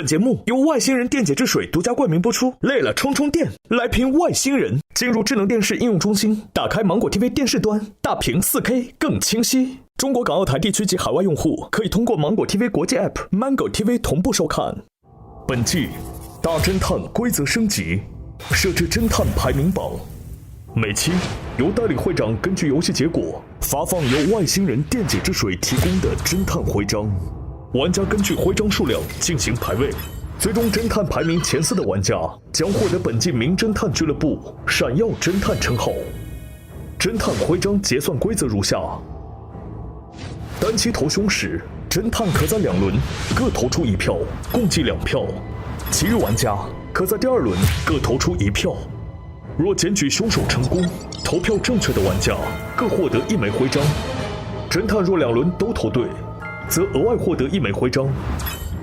本节目由外星人电解质水独家冠名播出。累了充充电，来瓶外星人。进入智能电视应用中心，打开芒果 TV 电视端，大屏 4K 更清晰。中国港澳台地区及海外用户可以通过芒果 TV 国际 App、Mango TV 同步收看。本季大侦探规则升级，设置侦探排名榜。每期由代理会长根据游戏结果发放由外星人电解质水提供的侦探徽章。玩家根据徽章数量进行排位，最终侦探排名前4的玩家将获得本季名侦探俱乐部闪耀侦探称号。侦探徽章结算规则如下：单期投凶时，侦探可在2轮各投出1票，共计2票；其余玩家可在第2轮各投出1票。若检举凶手成功，投票正确的玩家各获得1枚徽章。侦探若2轮都投对，则额外获得1枚徽章。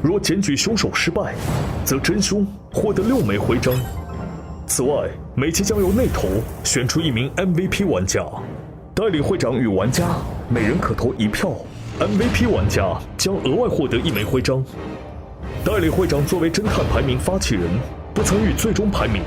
若检举凶手失败，则真凶获得6枚徽章。此外，每期将由内投选出1名 MVP 玩家，代理会长与玩家每人可投1票。MVP 玩家将额外获得1枚徽章。代理会长作为侦探排名发起人，不参与最终排名。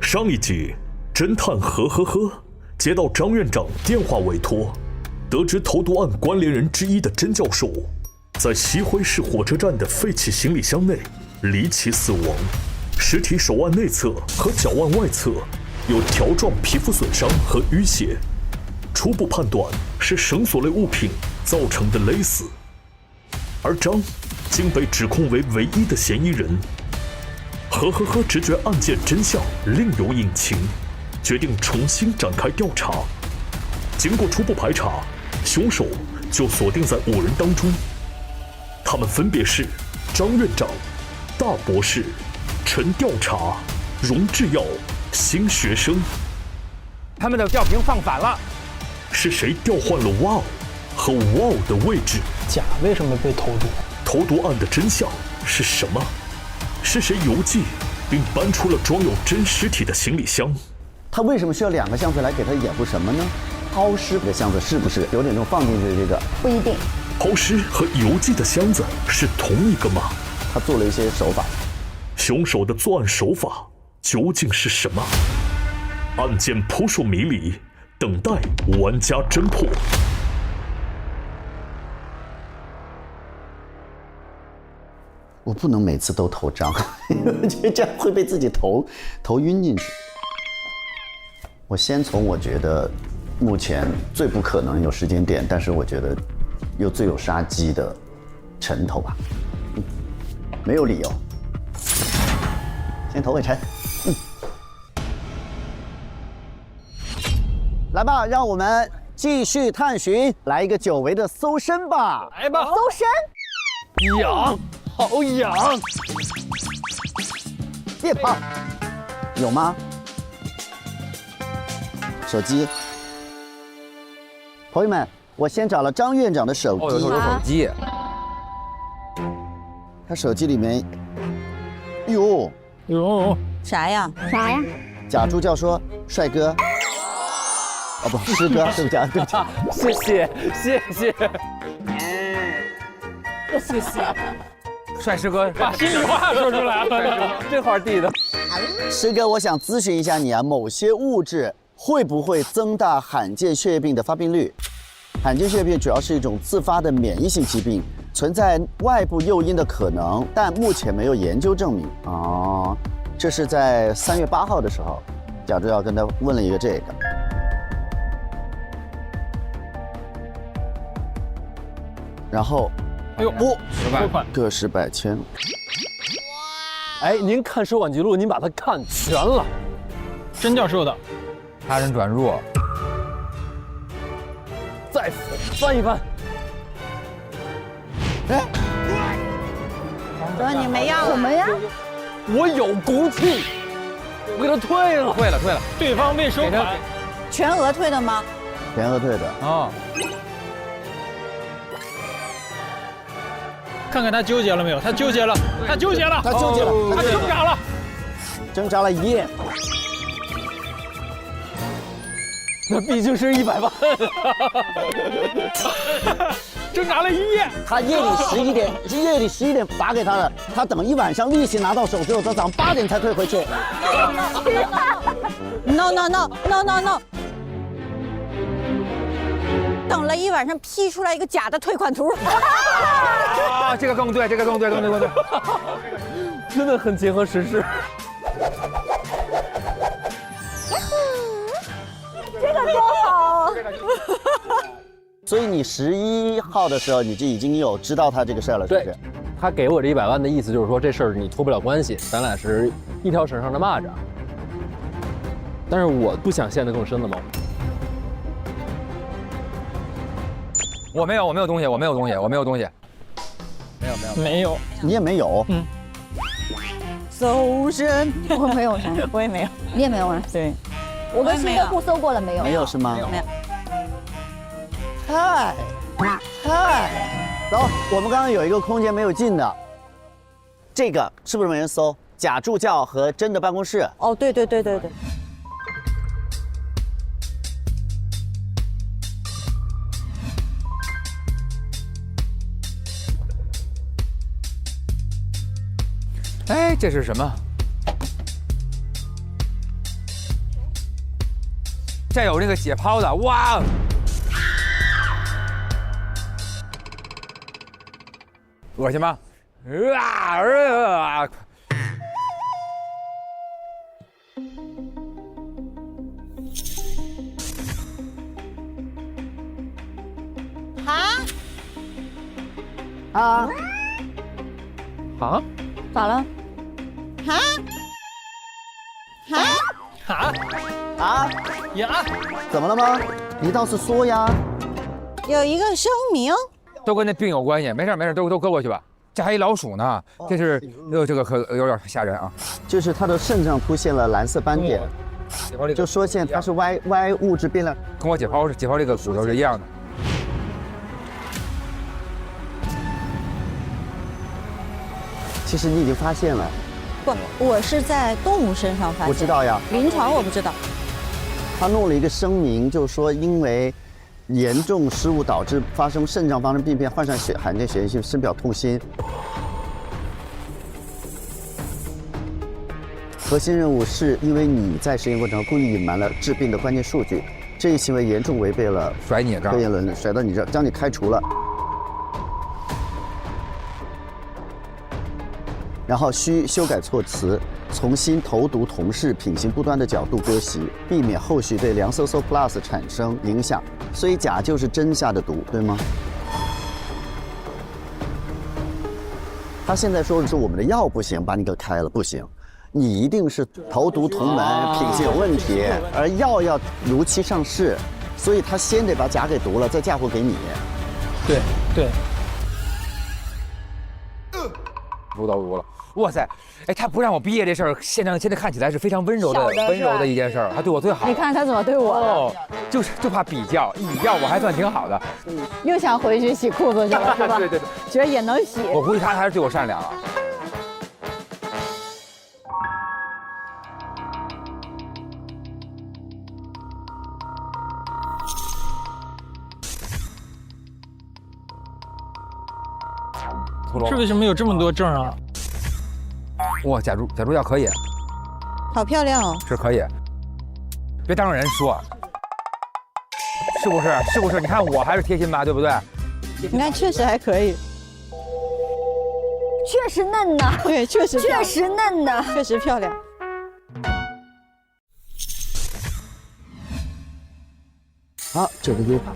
上一集，侦探接到张院长电话委托，得知投毒案关联人之一的甄教授，在西辉市火车站的废弃行李箱内离奇死亡，尸体手腕内侧和脚腕外侧有条状皮肤损伤和淤血，初步判断是绳索类物品造成的勒死，而张竟被指控为唯一的嫌疑人。直觉案件真相另有隐情，决定重新展开调查。经过初步排查，凶手就锁定在5人当中，他们分别是张院长、大博士、陈调查、荣制药、新学生。他们的吊瓶放反了，是谁调换了哇哦和哇哦的位置？甲为什么被投毒？投毒案的真相是什么？是谁邮寄并搬出了装有真尸体的行李箱？他为什么需要2个箱子来给他掩护什么呢？抛尸的箱子是不是有点这种放进去的这个？不一定。抛尸和邮寄的箱子是同一个吗？他做了一些手法。凶手的作案手法究竟是什么？案件扑朔迷离，等待玩家侦破。我不能每次都投张，我觉得这样会被自己投晕进去。我先从我觉得目前最不可能有时间点，但是我觉得又最有杀机的陈投吧，没有理由。先投给陈，来吧，让我们继续探寻，来一个久违的搜身吧。来吧，搜身，痒，好痒！别跑，有吗？手机，朋友们，我先找了张院长的手机。有手机，他手机里面，哟，啥呀？贾助教说：“帅哥，哦不，师哥，对不起啊，对不起。”谢谢，帅师哥把心里话说出来了，这话递的。师哥，我想咨询一下你啊，某些物质会不会增大罕见血液病的发病率？罕见血液病主要是一种自发的免疫性疾病，存在外部诱因的可能，但目前没有研究证明。哦，这是在3月8号的时候，贾助要跟他问了一个这个。然后，哎呦，10万，个十百千。哎，您看收款记录，您把它看全了。甄教授的，他人转入，再翻一翻。哎，说你没要什么呀？我有骨气，我给他退了。退了，对方未收款，全额退的吗？全额退的。哦，看看他纠结了没有？他纠结了，他纠结了，他纠结了，他挣扎了。挣扎了1夜。那毕竟是100万。挣扎了1夜。他夜里11点打给他的，他等一晚上利息拿到手之后，他早上8点才退回去。No no no no no no。等了一晚上，P 出来一个假的退款图。啊，这个更对，这个更对，更对。真的很结合时事。这个多好。所以你11号的时候，你就已经有知道他这个事儿了，是不是？他给我这100万的意思就是说，这事儿你脱不了关系，咱俩是一条绳上的蚂蚱。但是我不想陷得更深的猫。我没有东西，我没有东西。没有。你也没有。搜身，我没有啥，我也没有。你也没有啊？对，我跟新客户搜过了没有？没有是吗？没有。嗨，走，我们刚刚有一个空间没有进的，这个是不是没人搜？假助教和真的办公室。哦，对。哎，这是什么？这有那个解剖的，哇！恶心吗？啊，咋了？呀，怎么了吗？你倒是说呀。有一个声明，都跟那病有关系，没事，都搁过去吧。这还一老鼠呢，这是这个可有点吓人啊。就是他的肾上出现了蓝色斑点，就说现在它是 Y 物质变量，跟我解剖这个骨头是一样的。其实你已经发现了。不，我是在动物身上发现。我知道呀。临床我不知道。他弄了一个声明，就是说因为严重失误导致发生肾脏发生病变，患上罕见血液性深表痛心。核心任务是因为你在实验过程中故意隐瞒了治病的关键数据，这一行为严重违背了甩你这儿，科研伦理，甩到你这儿，将你开除了。然后需修改措辞，重新投毒同事品行不端的角度割席，避免后续对凉搜搜 Plus 产生影响。所以假就是真下的毒，对吗？他现在说的是我们的药不行，把你给开了，不行，你一定是投毒同门，品行有问题，而药要如期上市，所以他先得把假给毒了，再嫁祸给你。对。毒到毒了。哇塞，哎，他不让我毕业这事儿，现在看起来是非常温柔的一件事儿，他对我最好。你看他怎么对我哦，就怕比较，比较我还算挺好的。又想回去洗裤子去了，是吧？对，觉得也能洗。我估计他还是对我善良啊。是为什么有这么多证啊？哇，假助教可以，好漂亮哦！是可以，别当着人说，是不是？你看我还是贴心吧，对不对？你看，确实还可以，确实嫩呐。对，确实嫩呐，确实漂亮。好，这个 U 盘。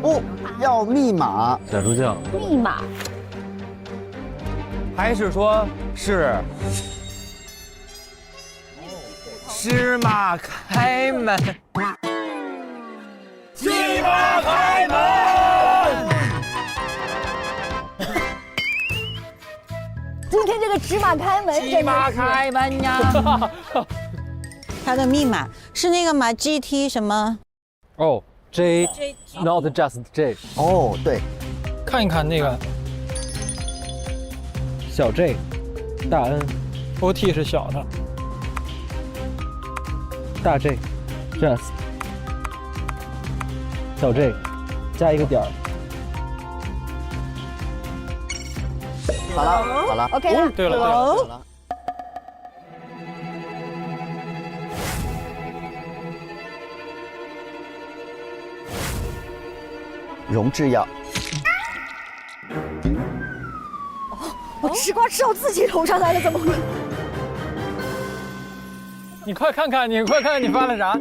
不要密码，假助教。密码。还是说是芝麻开门？芝麻开门！今天这个芝麻开门，芝麻开门呀！它的密码是那个嘛 GT 什么？哦 J not just J。哦，对，看一看那个小 J， 大 N，OT 是小的，大 J just 小 J 加一个点儿。好了好了 OK 了。对了，好了。荣制药，我吃瓜吃到自己头上来了，怎么会？你快看看，你发了啥？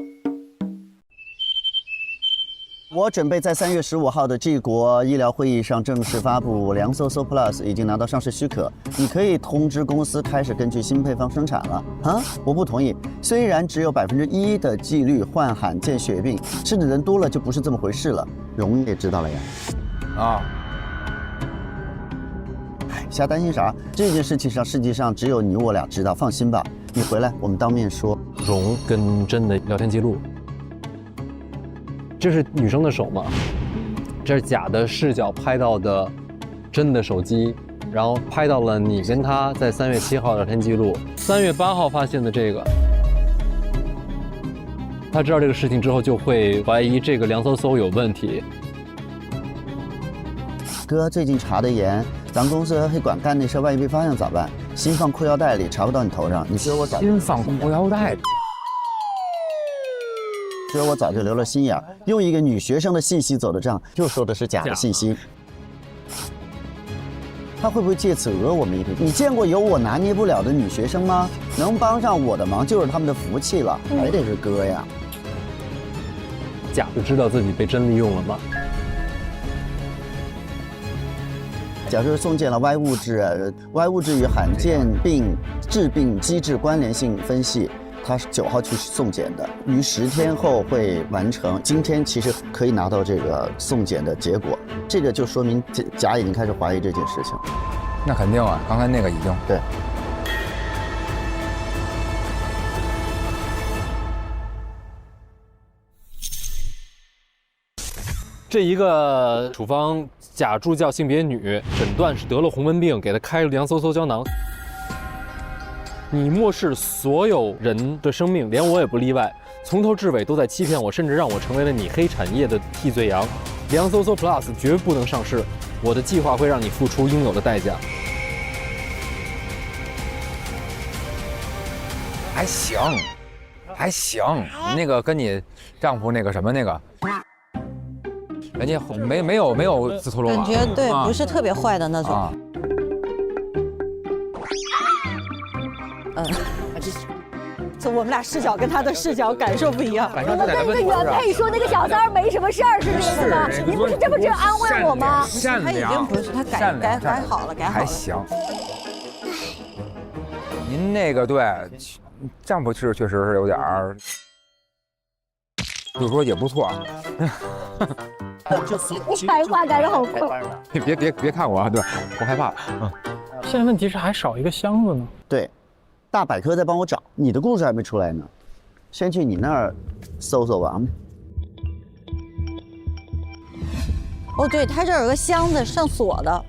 我准备在3月15号的 G 国医疗会议上正式发布，凉搜搜 Plus 已经拿到上市许可，你可以通知公司开始根据新配方生产了。啊，我不同意。虽然只有1%的几率患罕见血病，吃的人多了就不是这么回事了。荣也知道了呀。啊，瞎担心啥？这件事情上世界上只有你我俩知道，放心吧。你回来我们当面说。荣跟真的聊天记录，这是女生的手吗？这是假的视角拍到的真的手机，然后拍到了你跟他在3月7号聊天记录，3月8号发现的这个。他知道这个事情之后，就会怀疑这个凉搜搜有问题。哥，最近查的严，咱公司和黑管干那事，万一被发现咋办？新放裤腰带里查不到你头上，你说我早新放裤腰带。所以我早就留了心眼，用一个女学生的信息走的账，又说的是假的信息。他会不会借此讹我们一笔？你见过有我拿捏不了的女学生吗？能帮上我的忙就是他们的福气了，还得是哥呀。假的知道自己被真利用了吗？假如送检了 Y 物质与罕见病致病机制关联性分析。他是9号去送检的，于10天后会完成。今天其实可以拿到这个送检的结果，这个就说明甲已经开始怀疑这件事情。那肯定啊，刚才那个已经对。这一个处方假助教性别女，诊断是得了红斑病，给她开了凉搜搜胶囊。你漠视所有人的生命，连我也不例外，从头至尾都在欺骗我，甚至让我成为了你黑产业的替罪羊。凉搜搜 Plus 绝不能上市，我的计划会让你付出应有的代价。还行，还行。那个跟你丈夫那个什么那个，人家没有自投罗网，感觉对，啊不是特别坏的那种。啊。就我们俩视角跟他的视角感受不一样。反正你们跟一个原配说那个小三儿没什么事儿是那个吗？你不是这么这样安慰我吗？他已经不是他改好了，改好了。还行。您那个对，丈夫确实是有点儿，就是说也不错。开话改得好快。别看我啊，对我害怕。现在问题是还少一个箱子呢。对，大百科在帮我找，你的故事还没出来呢，先去你那儿搜搜吧。哦，对，他这儿有个箱子上锁的。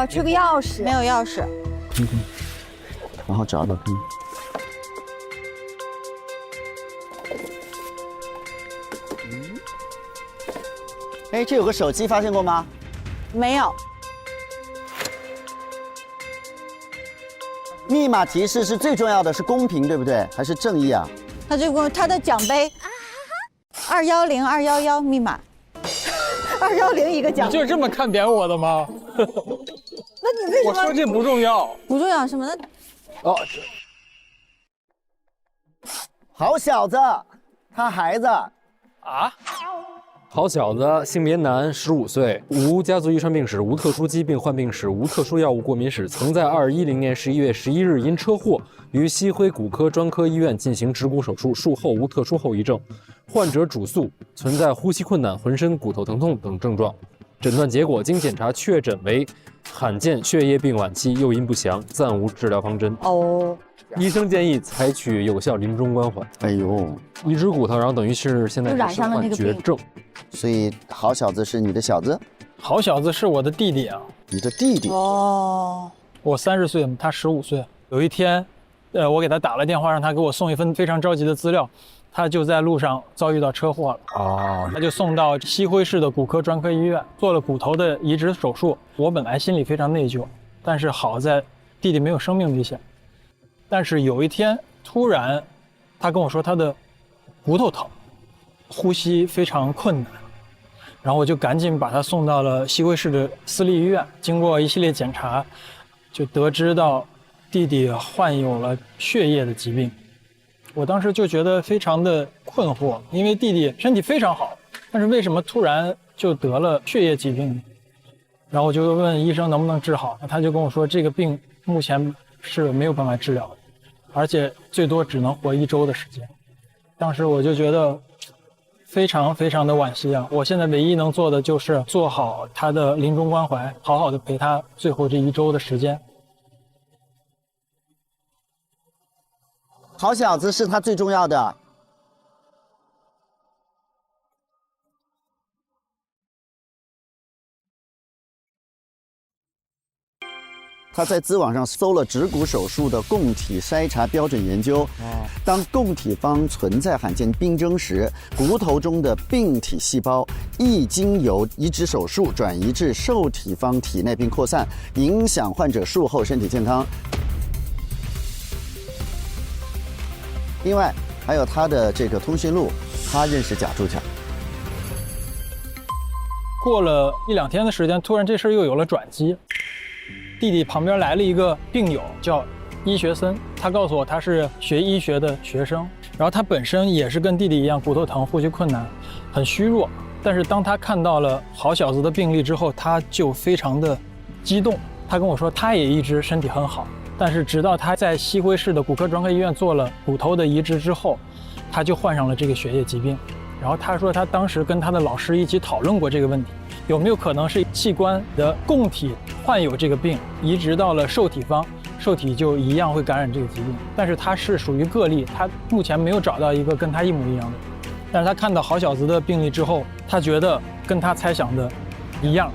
缺个钥匙，没有钥匙。然后找找看。哎，这有个手机，发现过吗？没有。密码提示是最重要的，是公平，对不对？还是正义啊？他的奖杯210-211密码，210一个奖。你就这么看扁我的吗？那你为什么？我说这不重要，不重要什么呢？哦，好小子，他孩子啊？好小子，性别男，15岁，无家族遗传病史，无特殊疾病患病史，无特殊药物过敏史，曾在2010年11月11日因车祸于西辉骨科专科医院进行植骨手术，术后无特殊后遗症，患者主诉，存在呼吸困难、浑身骨头疼痛等症状。诊断结果经检查确诊为罕见血液病晚期，诱因不详，暂无治疗方针。哦，医生建议采取有效临终关怀。哎呦，移植骨头，然后等于是现在就染是身患上了那个病绝症。所以好小子是你的小子，好小子是我的弟弟啊，你的弟弟。哦，我30岁，他15岁。有一天，我给他打了电话，让他给我送一份非常着急的资料，他就在路上遭遇到车祸了。哦，他就送到西辉市的骨科专科医院做了骨头的移植手术。我本来心里非常内疚，但是好在弟弟没有生命危险。但是有一天突然，他跟我说他的骨头疼，呼吸非常困难，然后我就赶紧把他送到了西辉市的私立医院。经过一系列检查，就得知到弟弟患有了血液的疾病。我当时就觉得非常的困惑，因为弟弟身体非常好，但是为什么突然就得了血液疾病呢？然后我就问医生能不能治好，他就跟我说这个病目前是没有办法治疗的，而且最多只能活1周的时间。当时我就觉得非常非常的惋惜啊！我现在唯一能做的就是做好他的临终关怀，好好的陪他最后这1周的时间。好小子是他最重要的。他在知网上搜了植骨手术的供体筛查标准研究。当供体方存在罕见病征时，骨头中的病体细胞易经由移植手术转移至受体方体内并扩散，影响患者术后身体健康。另外，还有他的这个通讯录，他认识贾助教。过了1、2天的时间，突然这事儿又有了转机。弟弟旁边来了一个病友，叫医学森，他告诉我他是学医学的学生，然后他本身也是跟弟弟一样骨头疼、呼吸困难，很虚弱。但是当他看到了好小子的病例之后，他就非常的激动。他跟我说，他也一直身体很好，但是直到他在西辉市的骨科专科医院做了骨头的移植之后，他就患上了这个血液疾病。然后他说，他当时跟他的老师一起讨论过这个问题，有没有可能是器官的供体患有这个病，移植到了受体方，受体就一样会感染这个疾病。但是他是属于个例，他目前没有找到一个跟他一模一样的。但是他看到好小子的病例之后，他觉得跟他猜想的一样。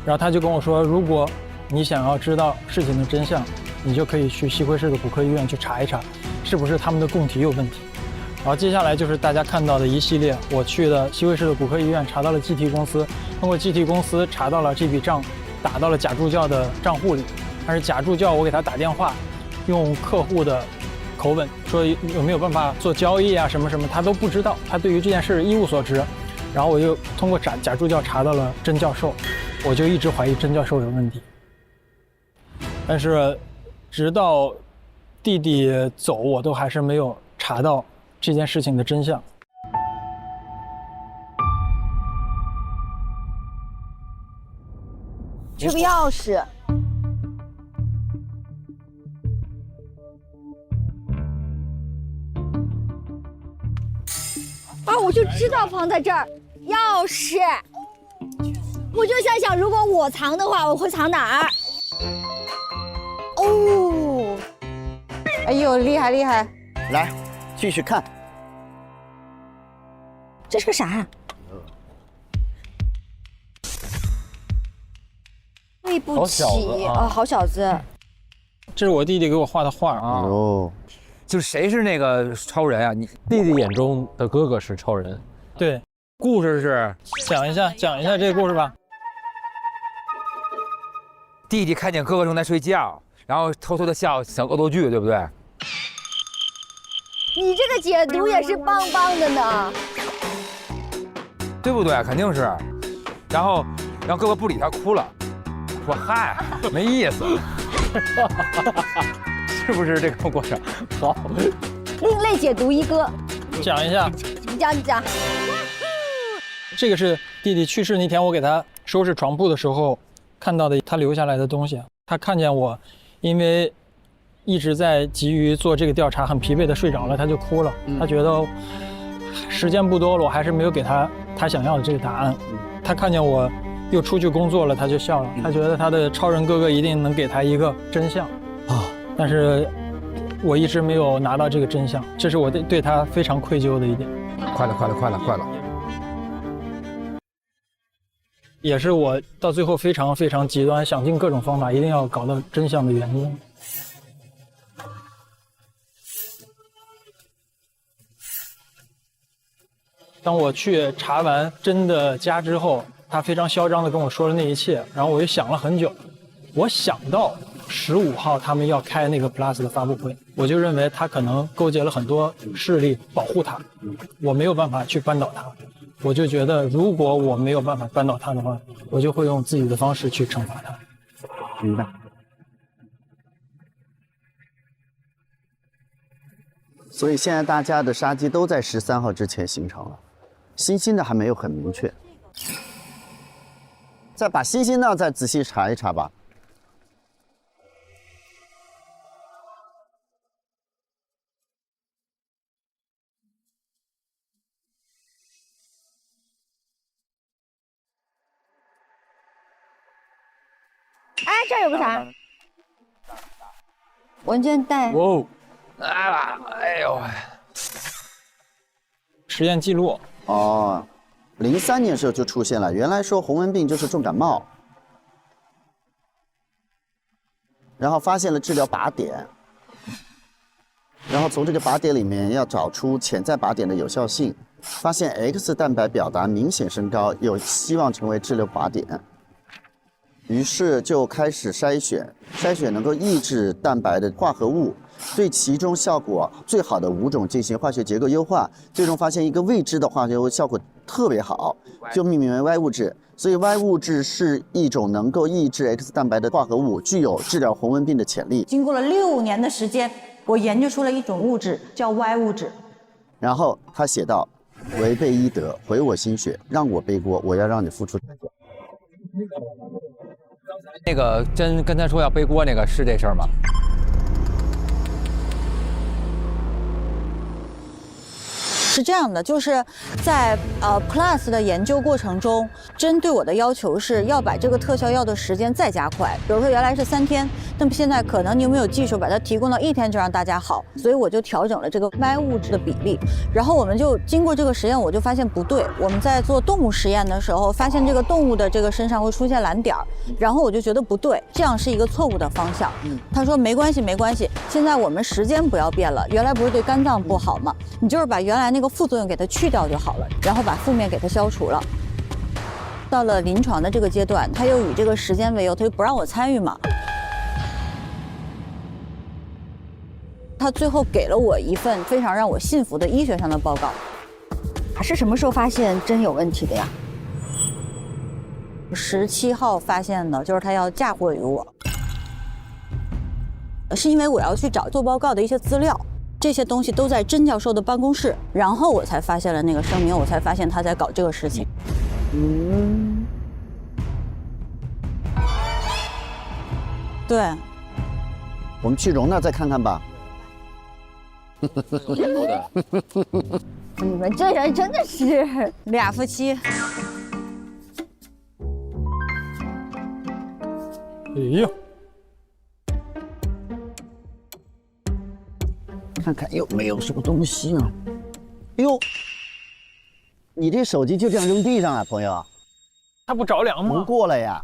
然后他就跟我说，如果你想要知道事情的真相，你就可以去西辉市的骨科医院去查一查，是不是他们的供体有问题。然后接下来就是大家看到的一系列，我去的西辉市的骨科医院查到了 GT 公司，通过 GT 公司查到了这笔账打到了贾助教的账户里，但是贾助教我给他打电话，用客户的口吻说有没有办法做交易啊什么什么，他都不知道，他对于这件事一无所知。然后我就通过贾助教查到了甄教授，我就一直怀疑甄教授有问题。但是直到弟弟走，我都还是没有查到这件事情的真相。这个钥匙，啊，我就知道放在这儿，钥匙。我就在想，如果我藏的话，我会藏哪儿？哦，哎呦，厉害厉害！来，继续看。这是个啥呀？对不好小起子啊啊，好小子。这是我弟弟给我画的画啊。哦，就是谁是那个超人啊？你弟弟眼中的哥哥是超人。对，故事是讲一下这个故事吧。弟弟看见哥哥正在睡觉，然后偷偷的笑，想恶作剧，对不对？你这个解读也是棒棒的呢。对不对？肯定是。然后哥哥不理他，哭了，说嗨，没意思，是不是这个过程？好，另类解读一哥，讲一下，你讲。这个是弟弟去世那天我给他收拾床铺的时候看到的，他留下来的东西。他看见我因为一直在急于做这个调查，很疲惫的睡着了，他就哭了。他觉得时间不多了，我还是没有给他想要的这个答案。他看见我又出去工作了，他就笑了，他觉得他的超人哥哥一定能给他一个真相但是我一直没有拿到这个真相，这是我对他非常愧疚的一点。快了！也是我到最后非常非常极端，想尽各种方法，一定要搞到真相的原因。当我去查完真的家之后，他非常嚣张地跟我说了那一切，然后我就想了很久，我想到15号他们要开那个 Plus 的发布会，我就认为他可能勾结了很多势力保护他，我没有办法去扳倒他，我就觉得如果我没有办法扳倒他的话，我就会用自己的方式去惩罚他。明白。所以现在大家的杀机都在13号之前形成了，星星的还没有很明确。再把星星的再仔细查一查吧。哎，这儿有个啥？文件袋。哇，哎呦！实验记录哦，03年时候就出现了。原来说红温病就是重感冒，然后发现了治疗靶点，然后从这个靶点里面要找出潜在靶点的有效性，发现 X 蛋白表达明显升高，有希望成为治疗靶点。于是就开始筛选能够抑制蛋白的化合物，对其中效果最好的5种进行化学结构优化，最终发现一个未知的化学物效果特别好，就命名为 Y 物质。所以 Y 物质是一种能够抑制 X 蛋白的化合物，具有治疗红温病的潜力。经过了6年的时间，我研究出了一种物质，叫 Y 物质。然后他写道：“违背医德，毁我心血，让我背锅，我要让你付出代价。”那个真跟他说要背锅那个是这事儿吗？是这样的，就是在Plus 的研究过程中，针对我的要求是要把这个特效药的时间再加快。比如说原来是3天，那么现在可能你有没有技术把它提供到1天就让大家好，所以我就调整了这个 Y 物质的比例。然后我们就经过这个实验，我就发现不对。我们在做动物实验的时候，发现这个动物的这个身上会出现蓝点儿，然后我就觉得不对，这样是一个错误的方向。他说没关系没关系，现在我们时间不要变了，原来不是对肝脏不好吗？你就是把原来那个副作用给它去掉就好了，然后把负面给它消除了。到了临床的这个阶段，他又以这个时间为由，他就不让我参与嘛。他最后给了我一份非常让我信服的医学上的报告。是什么时候发现针有问题的呀？17号发现的，就是他要嫁祸于我，是因为我要去找做报告的一些资料。这些东西都在甄教授的办公室，然后我才发现了那个声明，我才发现他在搞这个事情。对，我们去容那再看看吧。你们这人真的是俩夫妻。哎呦，看看有没有什么东西啊？哎呦，你这手机就这样扔地上啊，朋友？它不着凉吗？不过了呀。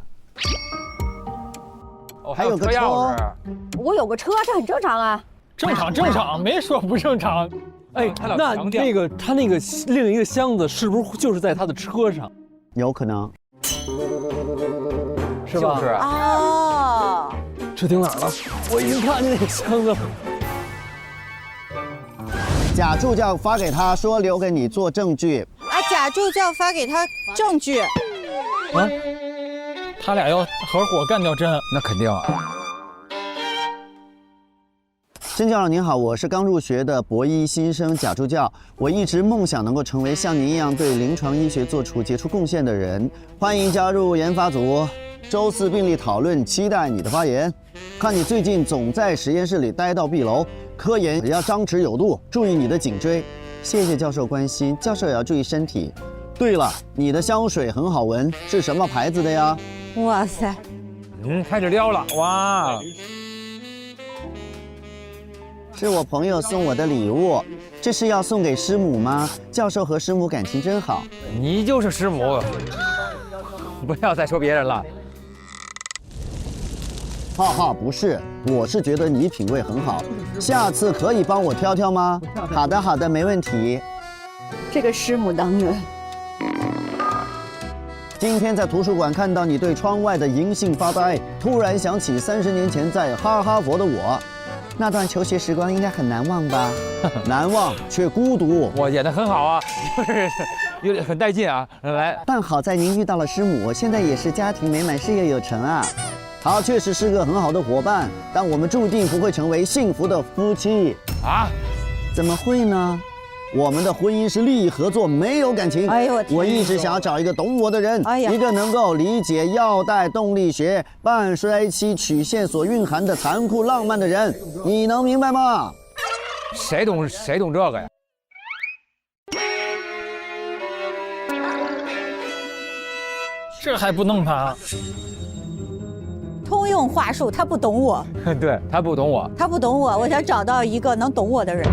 哦，还有个车钥匙。我有个车，这很正常啊。正常，没说不正常。哎，那个他那个另一个箱子是不是就是在他的车上？有可能，是吧？就是哦，这停哪儿了？我已经看见那个箱子了。贾助教发给他说留给你做证据。贾助教发给他证据。他俩要合伙干掉朕，那肯定啊。甄教授您好，我是刚入学的博医新生贾助教，我一直梦想能够成为像您一样对临床医学做出杰出贡献的人，欢迎加入研发组。周4病例讨论，期待你的发言。看你最近总在实验室里待到闭楼，科研也要张弛有度，注意你的颈椎。谢谢教授关心，教授也要注意身体。对了，你的香水很好闻，是什么牌子的呀？哇塞，开始撩了，哇！是我朋友送我的礼物，这是要送给师母吗？教授和师母感情真好。你就是师母，不要再说别人了。哈哈，不是，我是觉得你品味很好，下次可以帮我挑挑吗？好的，好的，没问题。这个师母当然。今天在图书馆看到你对窗外的银杏发呆，突然想起30年前在哈佛的我，那段求学时光应该很难忘吧？难忘却孤独。我演得很好啊，就是有点很带劲啊。来，但好在您遇到了师母，现在也是家庭美满，事业有成啊。他确实是个很好的伙伴，但我们注定不会成为幸福的夫妻啊？怎么会呢？我们的婚姻是利益合作，没有感情。哎呦我天！我一直想要找一个懂我的人，一个能够理解腰带动力学半衰期曲线所蕴含的残酷浪漫的人。你能明白吗？谁懂这个呀？这还不弄他？通用话术，他不懂我，对他不懂我，他不懂我，我想找到一个能懂我的人。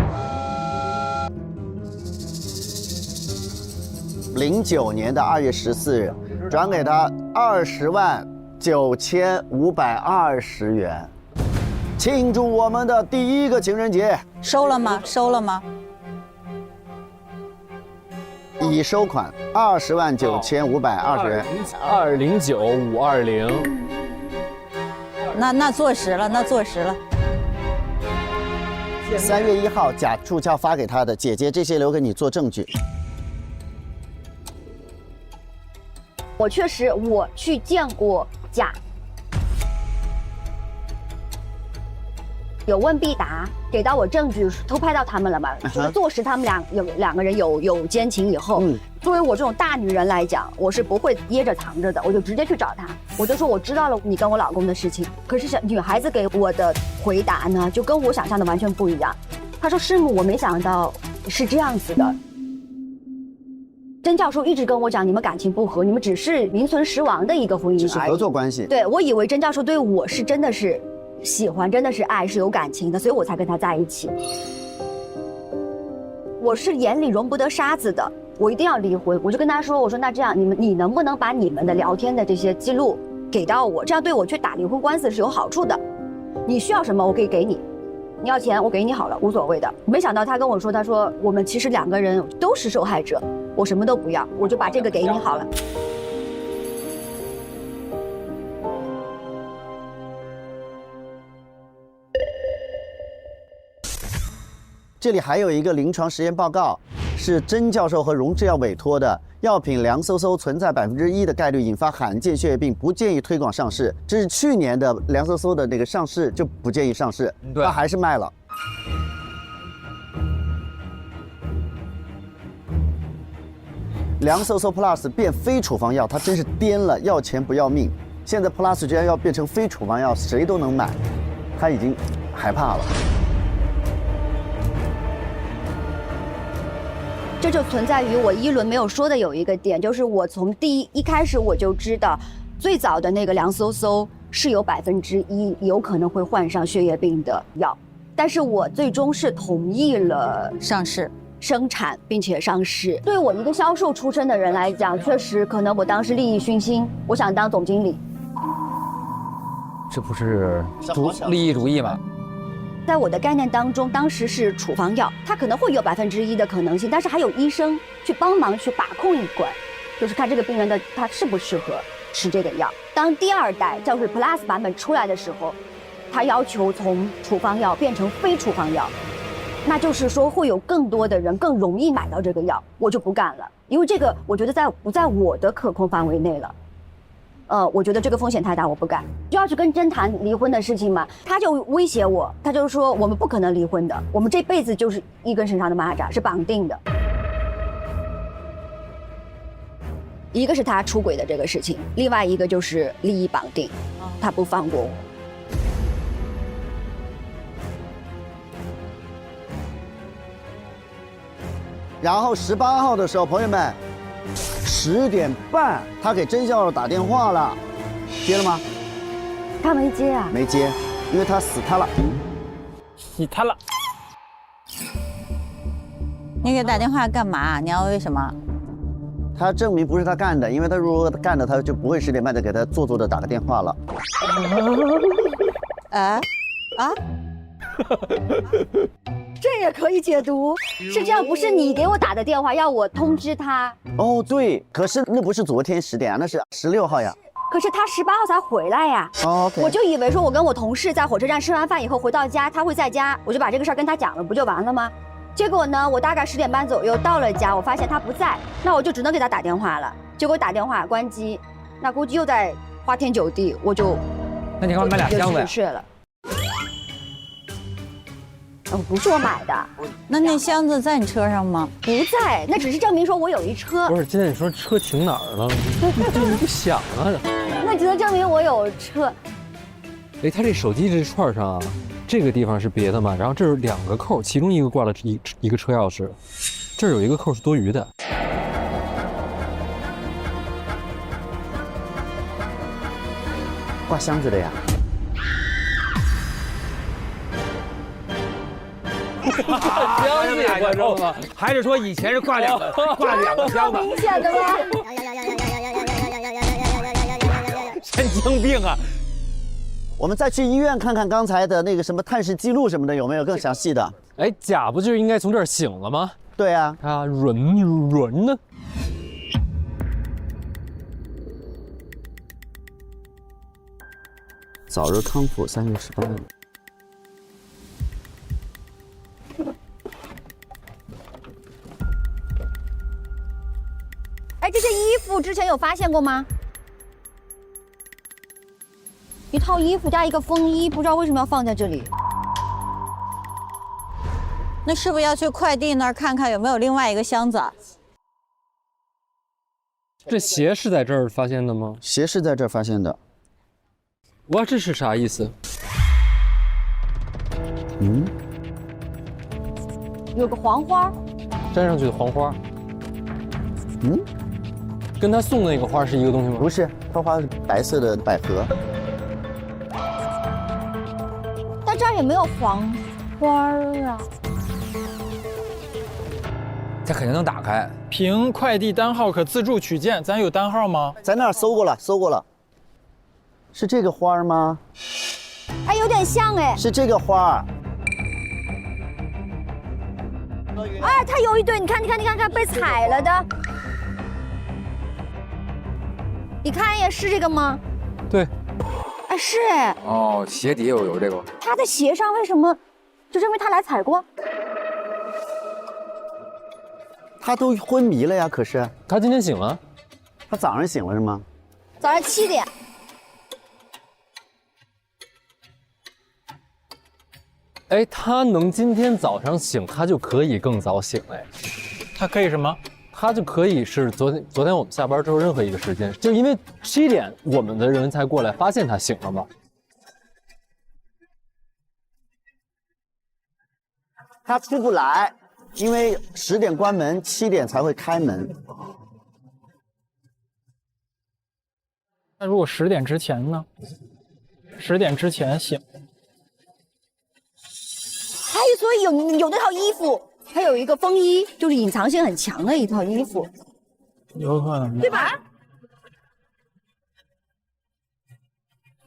09年的2月14日，转给他20.9520元，庆祝我们的第一个情人节。收了吗？收了吗？已收款20.9520元209520。那坐实了，那坐实了。 3月1号，贾助教发给他的，姐姐，这些留给你做证据。我确实去见过贾，有问必答，给到我证据，偷拍到他们了嘛？就是坐实他们两个人有奸情以后，作为我这种大女人来讲，我是不会掖着藏着的，我就直接去找他，我就说我知道了你跟我老公的事情。可是女孩子给我的回答呢，就跟我想象的完全不一样。她说师母，我没想到是这样子的。 甄教授一直跟我讲，你们感情不和，你们只是名存实亡的一个婚姻，只是合作关系。对，我以为甄教授对我是真的是喜欢，真的是爱，是有感情的，所以我才跟他在一起。我是眼里容不得沙子的，我一定要离婚。我就跟他说，我说那这样，你能不能把你们的聊天的这些记录给到我，这样对我去打离婚官司是有好处的。你需要什么，我可以给你。 你要钱，我给你好了，无所谓的。没想到他跟我说，他说我们其实两个人都是受害者，我什么都不要，我就把这个给你好了。这里还有一个临床实验报告，是甄教授和荣制药委托的。药品凉飕飕存在1%的概率引发罕见血液病，不建议推广上市。这是去年的凉飕飕的那个上市就不建议上市，但还是卖了。凉飕飕 Plus 变非处方药，它真是颠了，要钱不要命。现在 Plus 居然要变成非处方药，谁都能买，他已经害怕了。 这就存在于我一轮没有说的有一个点，就是我从一开始我就知道，最早的那个凉飕飕是有1%有可能会患上血液病的药，但是我最终是同意了上市、生产并且上市。对我一个销售出身的人来讲，确实可能我当时利益熏心，我想当总经理。这不是利益主义吗？ 在我的概念当中，当时是处方药，它可能会有1%的可能性，但是还有医生去帮忙去把控一管，就是看这个病人的他适不适合吃这个药。当第2代就是 Plus 版本出来的时候，他要求从处方药变成非处方药，那就是说会有更多的人更容易买到这个药，我就不干了，因为这个我觉得不在我的可控范围内了。 我觉得这个风险太大，我不敢。就要去跟甄谈离婚的事情嘛，他就威胁我，他就说我们不可能离婚的，我们这辈子就是一根绳上的蚂蚱，是绑定的。一个是他出轨的这个事情，另外一个就是利益绑定，他不放过我。然后18号的时候，朋友们。10点半，他给真相打电话了，接了吗？他没接啊。没接，因为他死他了。洗他了。你给打电话干嘛？你要为什么？他证明不是他干的，因为他如果干的，他就不会10点半再给他做作的打个电话了。啊？这也可以解读，是这样，不是你给我打的电话，要我通知他。哦，对，可是那不是昨天10点啊，那是16号呀。可是他18号才回来呀。哦 OK， 我就以为说我跟我同事在火车站吃完饭以后回到家，他会在家，我就把这个事儿跟他讲了，不就完了吗？结果呢，我大概10点半左右到了家，我发现他不在，那我就只能给他打电话了。结果打电话关机，那估计又在花天酒地，我就那你干嘛买俩箱子呀？睡了。不是我买的，那箱子在你车上吗？不在，那只是证明说我有一车。不是，今天你说车停哪儿了？你不想啊？那只能证明我有车。哎，他这手机这串上啊，这个地方是别的嘛，然后这是2个扣，其中一个挂了一个车钥匙，这儿有一个扣是多余的。挂箱子的呀。箱子也挂中了，还是说以前是挂2个箱子？明显的吗？神经病啊！我们再去医院看看刚才的那个什么探视记录什么的，有没有更详细的？哎，甲不就应该从这儿醒了吗？对啊，啊，人呢？早日康复，3月18日。哎，这些衣服之前有发现过吗？一套衣服加一个风衣，不知道为什么要放在这里。那是不是要去快递那儿看看有没有另外一个箱子？这鞋是在这儿发现的吗？鞋是在这儿发现的。哇，这是啥意思？嗯，有个黄花，粘上去的黄花，嗯，跟他送的那个花是一个东西吗？不是，花花是白色的百合。但这儿也没有黄花啊。这肯定能打开。凭快递单号可自助取件，咱有单号吗？在那儿搜过了，搜过了。是这个花吗？哎，有点像哎。是这个花。哎，它有一对，你看，被踩了的。你看也是这个吗？对。哎，是哎。哦，鞋底有这个。他的鞋上为什么？就认为他来踩过？他都昏迷了呀，可是他今天醒了？他早上醒了是吗？早上7点。哎，他能今天早上醒，他就可以更早醒哎。他可以什么？他就可以是昨天我们下班之后任何一个时间，就因为7点我们的人才过来发现他醒了嘛。他出不来，因为10点关门，7点才会开门。那如果10点之前呢？10点之前醒。还有，所以有那套衣服，还有一个风衣，就是隐藏性很强的一套衣服，有可能，对吧？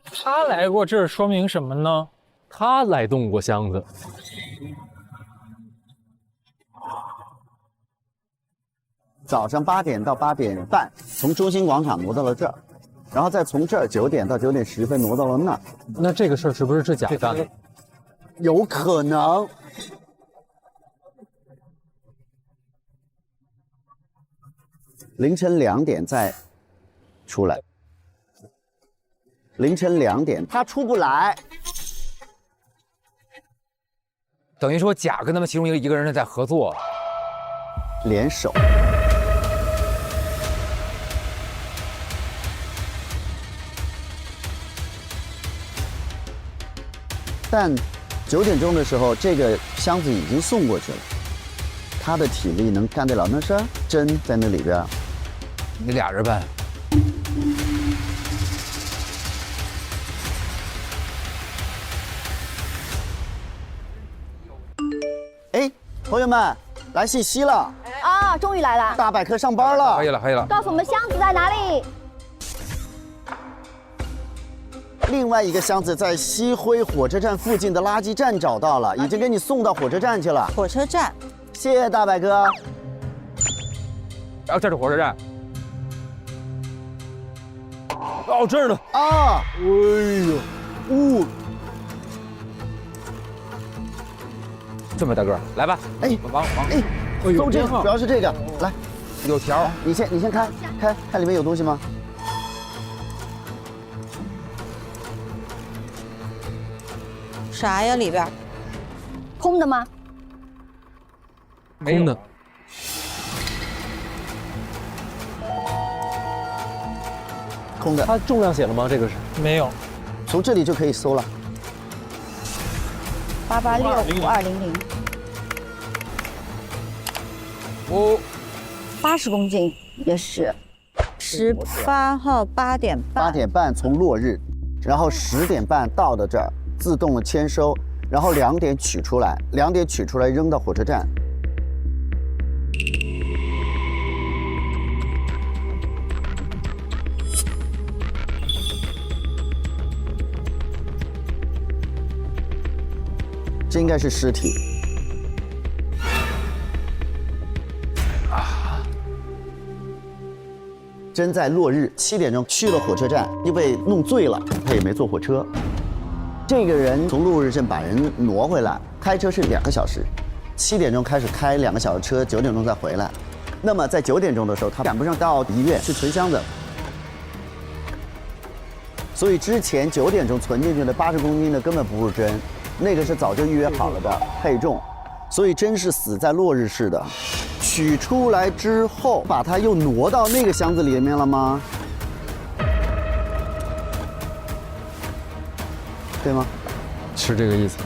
他来过这儿，说明什么呢？他来动过箱子。早上8点到8点半，从中心广场挪到了这儿，然后再从这儿9点到9点10分挪到了那儿。那这个事儿是不是这甲干的？有可能。凌晨2点再出来。凌晨2点，他出不来。等于说甲跟他们其中一个人在合作，联手。但9点钟的时候，这个箱子已经送过去了，他的体力能干得了那事儿？针在那里边，你俩人办。哎，朋友们，来信息了，啊，终于来了！大百科上班了。可以了，可以了。告诉我们箱子在哪里？另外一个箱子在西辉火车站附近的垃圾站找到了，已经给你送到火车站去了。火车站，谢谢大百哥。然后这是火车站。哦，这儿呢。啊，哎呦，这么大个儿，来吧。哎，王，哎，搜这个，主要是这个，来，有条。你先看里面有东西吗？啥呀里边？空的吗？空的。空的。它重量写了吗？这个是没有。从这里就可以搜了。8865-200。哦，80公斤也是。18号8点半。 8点半从落日，然后10点半到的这儿，自动的签收，然后2点取出来，2点取出来扔到火车站。这应该是尸体。真在落日7点钟去了火车站，又被弄醉了，他也没坐火车。这个人从落日镇把人挪回来，开车是2个小时，7点钟开始开2个小时车，9点钟再回来。那么在9点钟的时候，他赶不上到医院去存箱子，所以之前9点钟存进去的80公斤的根本不是真，那个是早就预约好了的配重，所以真是死在落日市的。取出来之后，把它又挪到那个箱子里面了吗？对吗？是这个意思。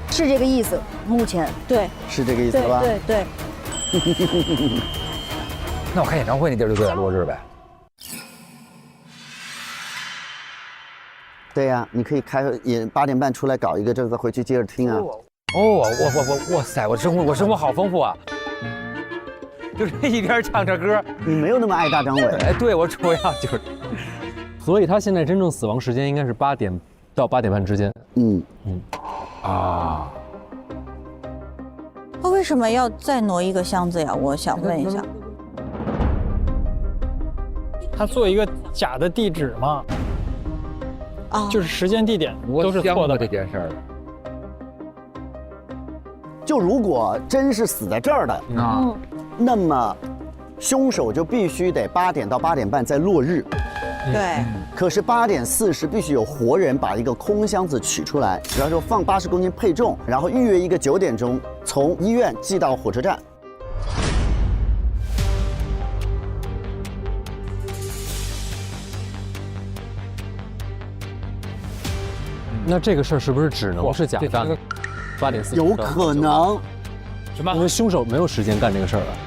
是这个意思，目前对是这个意思对吧？对对。那我看演唱会那地儿就在落日呗。对呀，你可以也8点半出来搞一个，这再回去接着听啊。哦，哇塞，我生活好丰富啊！就是一边唱着歌。你没有那么爱大张伟。哎，对我主要就是，所以他现在真正死亡时间应该是8点到8点半之间。啊。他为什么要再挪一个箱子呀？我想问一下。他做一个假的地址嘛？啊，就是时间地点都是错的这件事儿。就如果真是死在这儿的那么凶手就必须得8点到8点半在落日。对。可是8点40必须有活人把一个空箱子取出来，然后说放80公斤配重，然后预约一个9点钟从医院寄到火车站。那这个事儿是不是只能是假的？8点40有可能。什么？因为凶手没有时间干这个事儿了。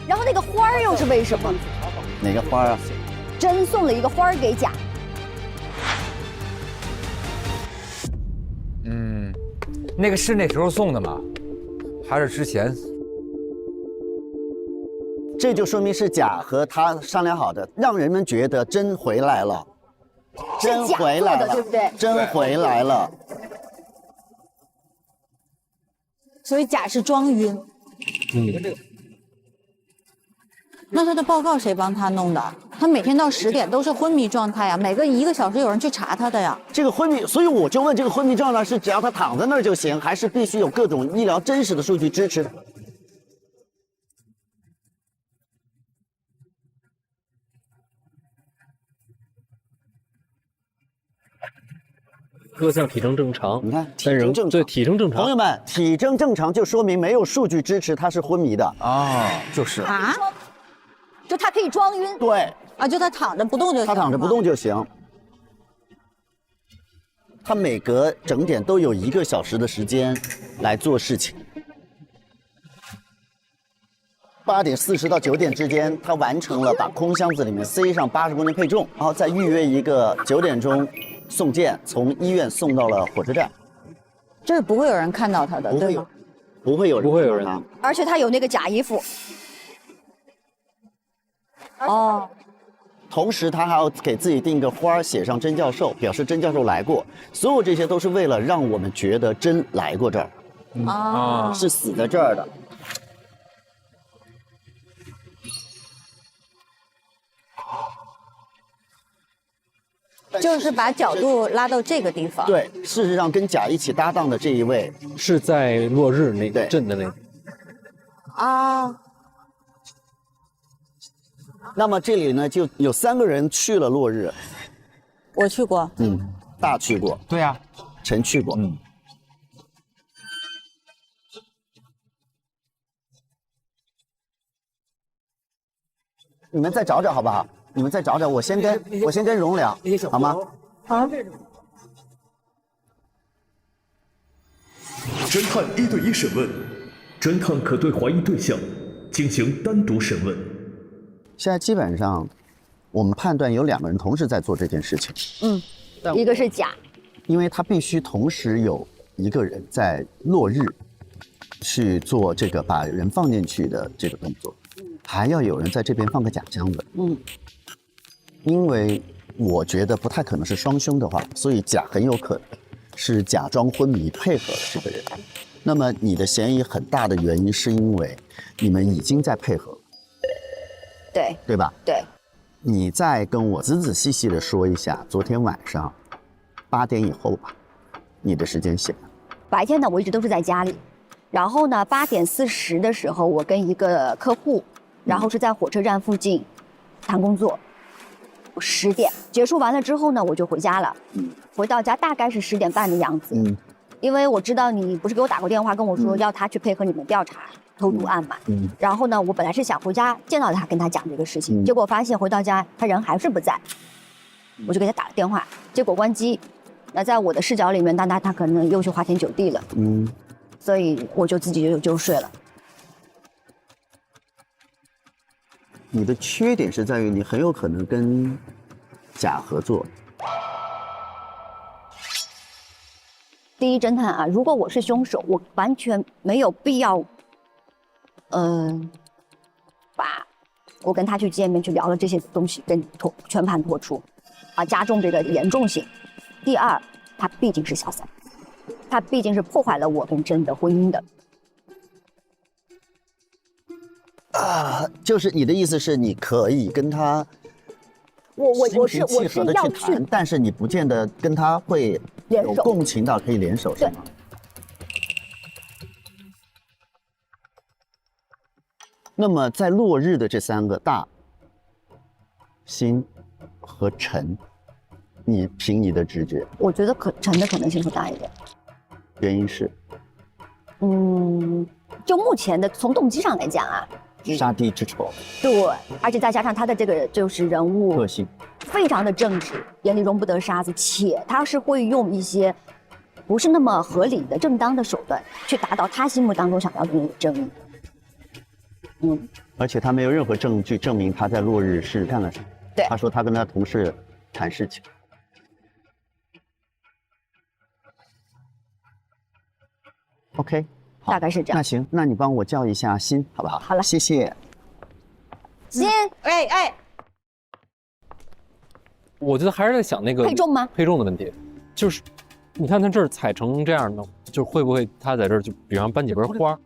然后那个花儿又是为什么？哪个花啊？真送了一个花儿给甲。那个是那时候送的吗？还是之前？这就说明是甲和他商量好的，让人们觉得真回来了，真回来了，对不对？真回来了。所以甲是装晕。那他的报告谁帮他弄的？他每天到10点都是昏迷状态呀，每个1个小时有人去查他的呀。这个昏迷，所以我就问，这个昏迷状态是只要他躺在那儿就行，还是必须有各种医疗真实的数据支持？各项体征正常，你看，但是对体征正常。朋友们，体征正常就说明没有数据支持他是昏迷的啊，就是啊，就他可以装晕。对啊，就他躺着不动就行。他躺着不动就行。他每隔整点都有1个小时的时间来做事情。8点40到9点之间，他完成了把空箱子里面塞上80公斤配重，然后再预约一个9点钟送件，从医院送到了火车站。这是不会有人看到他的，对吗？不会有人，不会有人。而且他有那个假衣服。哦，同时，他还要给自己订个花，写上甄教授，表示甄教授来过。所有这些都是为了让我们觉得甄来过这儿，啊，是死在这儿的。就是把角度拉到这个地方。对，事实上跟甲一起搭档的这一位，是在落日那个对镇的那个。啊，那么这里呢就有3个人去了落日，我去过。大去过，对呀，陈去过，你们再找找好不好？你们再找找，我先跟荣聊，好吗？好。侦探1对1审问，侦探可对怀疑对象进行单独审问。现在基本上，我们判断有2个人同时在做这件事情，一个是甲，因为他必须同时有一个人在落日去做这个把人放进去的这个动作，还要有人在这边放个假箱子。因为我觉得不太可能是双凶的话，所以甲很有可能是假装昏迷配合了这个人。那么你的嫌疑很大的原因是因为你们已经在配合，对吧？对。你再跟我仔仔细细的说一下，昨天晚上8点以后吧，你的时间线。白天呢，我一直都是在家里，然后呢，8点40的时候，我跟一个客户，然后是在火车站附近谈工作。10点结束完了之后呢，我就回家了。回到家大概是10点半的样子。因为我知道你不是给我打过电话跟我说要他去配合你们调查偷渡案嘛。然后呢，我本来是想回家见到他，跟他讲这个事情，结果发现回到家他人还是不在，我就给他打了电话，结果关机。那在我的视角里面，他可能又去花天酒地了。所以我就自己就睡了。你的缺点是在于你很有可能跟甲合作。第一侦探啊，如果我是凶手，我完全没有必要，把我跟他去见面去聊了这些东西跟全盘托出，啊，加重这个严重性。第二，他毕竟是小三，他毕竟是破坏了我跟甄的婚姻的。就是你的意思是你可以跟他我是要去谈，但是你不见得跟他会有共情到可以联手，是吗？那么在落日的这3个大、辛和陈，你凭你的直觉，我觉得陈的可能性会大一点。原因是，就目前的从动机上来讲啊。杀弟之仇，对，而且再加上他的这个就是人物个性非常的正直，眼里容不得沙子，且他是会用一些不是那么合理的正当的手段去达到他心目当中想要的那个正义。而且他没有任何证据证明他在落日是干了什么。对，他说他跟他同事谈事情。OK。大概是这样。那行，那你帮我叫一下辛，好不好？好了，谢谢。辛，哎，我觉得还是在想那个配重吗？配重的问题，就是你看他这儿踩成这样的，就会不会他在这儿就比方搬几盆花？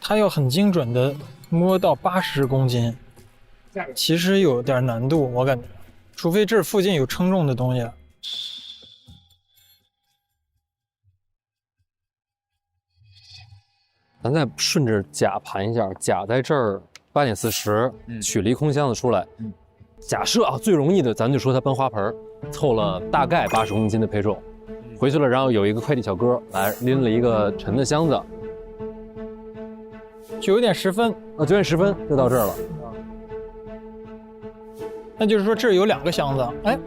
他要很精准的摸到80公斤，其实有点难度，我感觉。除非这附近有称重的东西。咱再顺着甲盘一下，甲在这儿8点40取了一空箱子出来。假设啊，最容易的，咱就说他搬花盆，凑了大概80公斤的配重，回去了，然后有一个快递小哥来拎了一个沉的箱子。9点10分啊，9点10分就到这儿了。那就是说这儿有2个箱子，哎，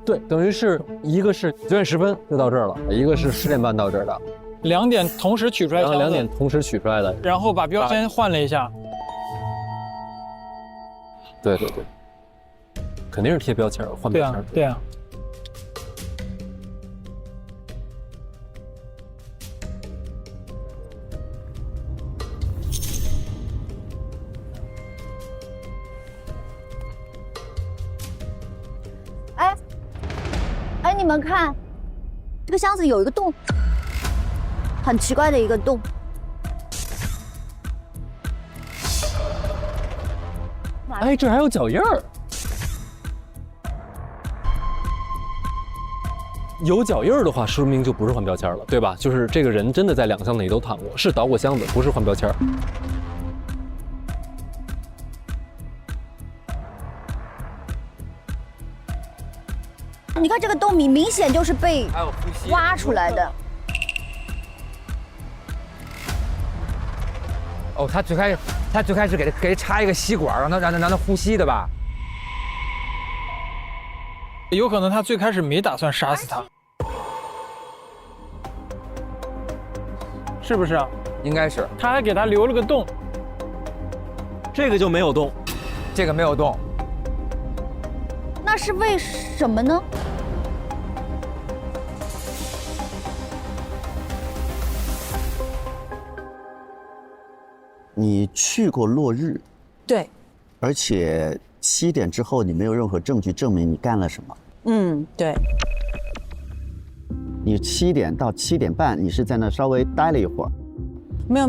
对，等于是一个是9点10分就到这儿了，一个是10点半到这儿的，2点同时取出来然后箱子， 2点同时取出来的。然后把标签换了一下。对对对，肯定是贴标签换对标签。，啊对啊。哎，你们看，这个箱子有一个洞，很奇怪的一个洞。哎，这还有脚印儿。有脚印儿的话，说明就不是换标签了，对吧？就是这个人真的在2个箱子里都躺过，是倒过箱子，不是换标签。你看这个洞明显就是被还有呼吸挖出来的。哦，他最开始给他插一个吸管，让他呼吸的吧？有可能他最开始没打算杀死他，是不是啊？应该是他还给他留了个洞，这个就没有动。这个没有动。那是为什么呢？你去过落日，对，而且7点之后你没有任何证据证明你干了什么。嗯，对，你7点到7点半，你是在那稍微待了一会儿。没有，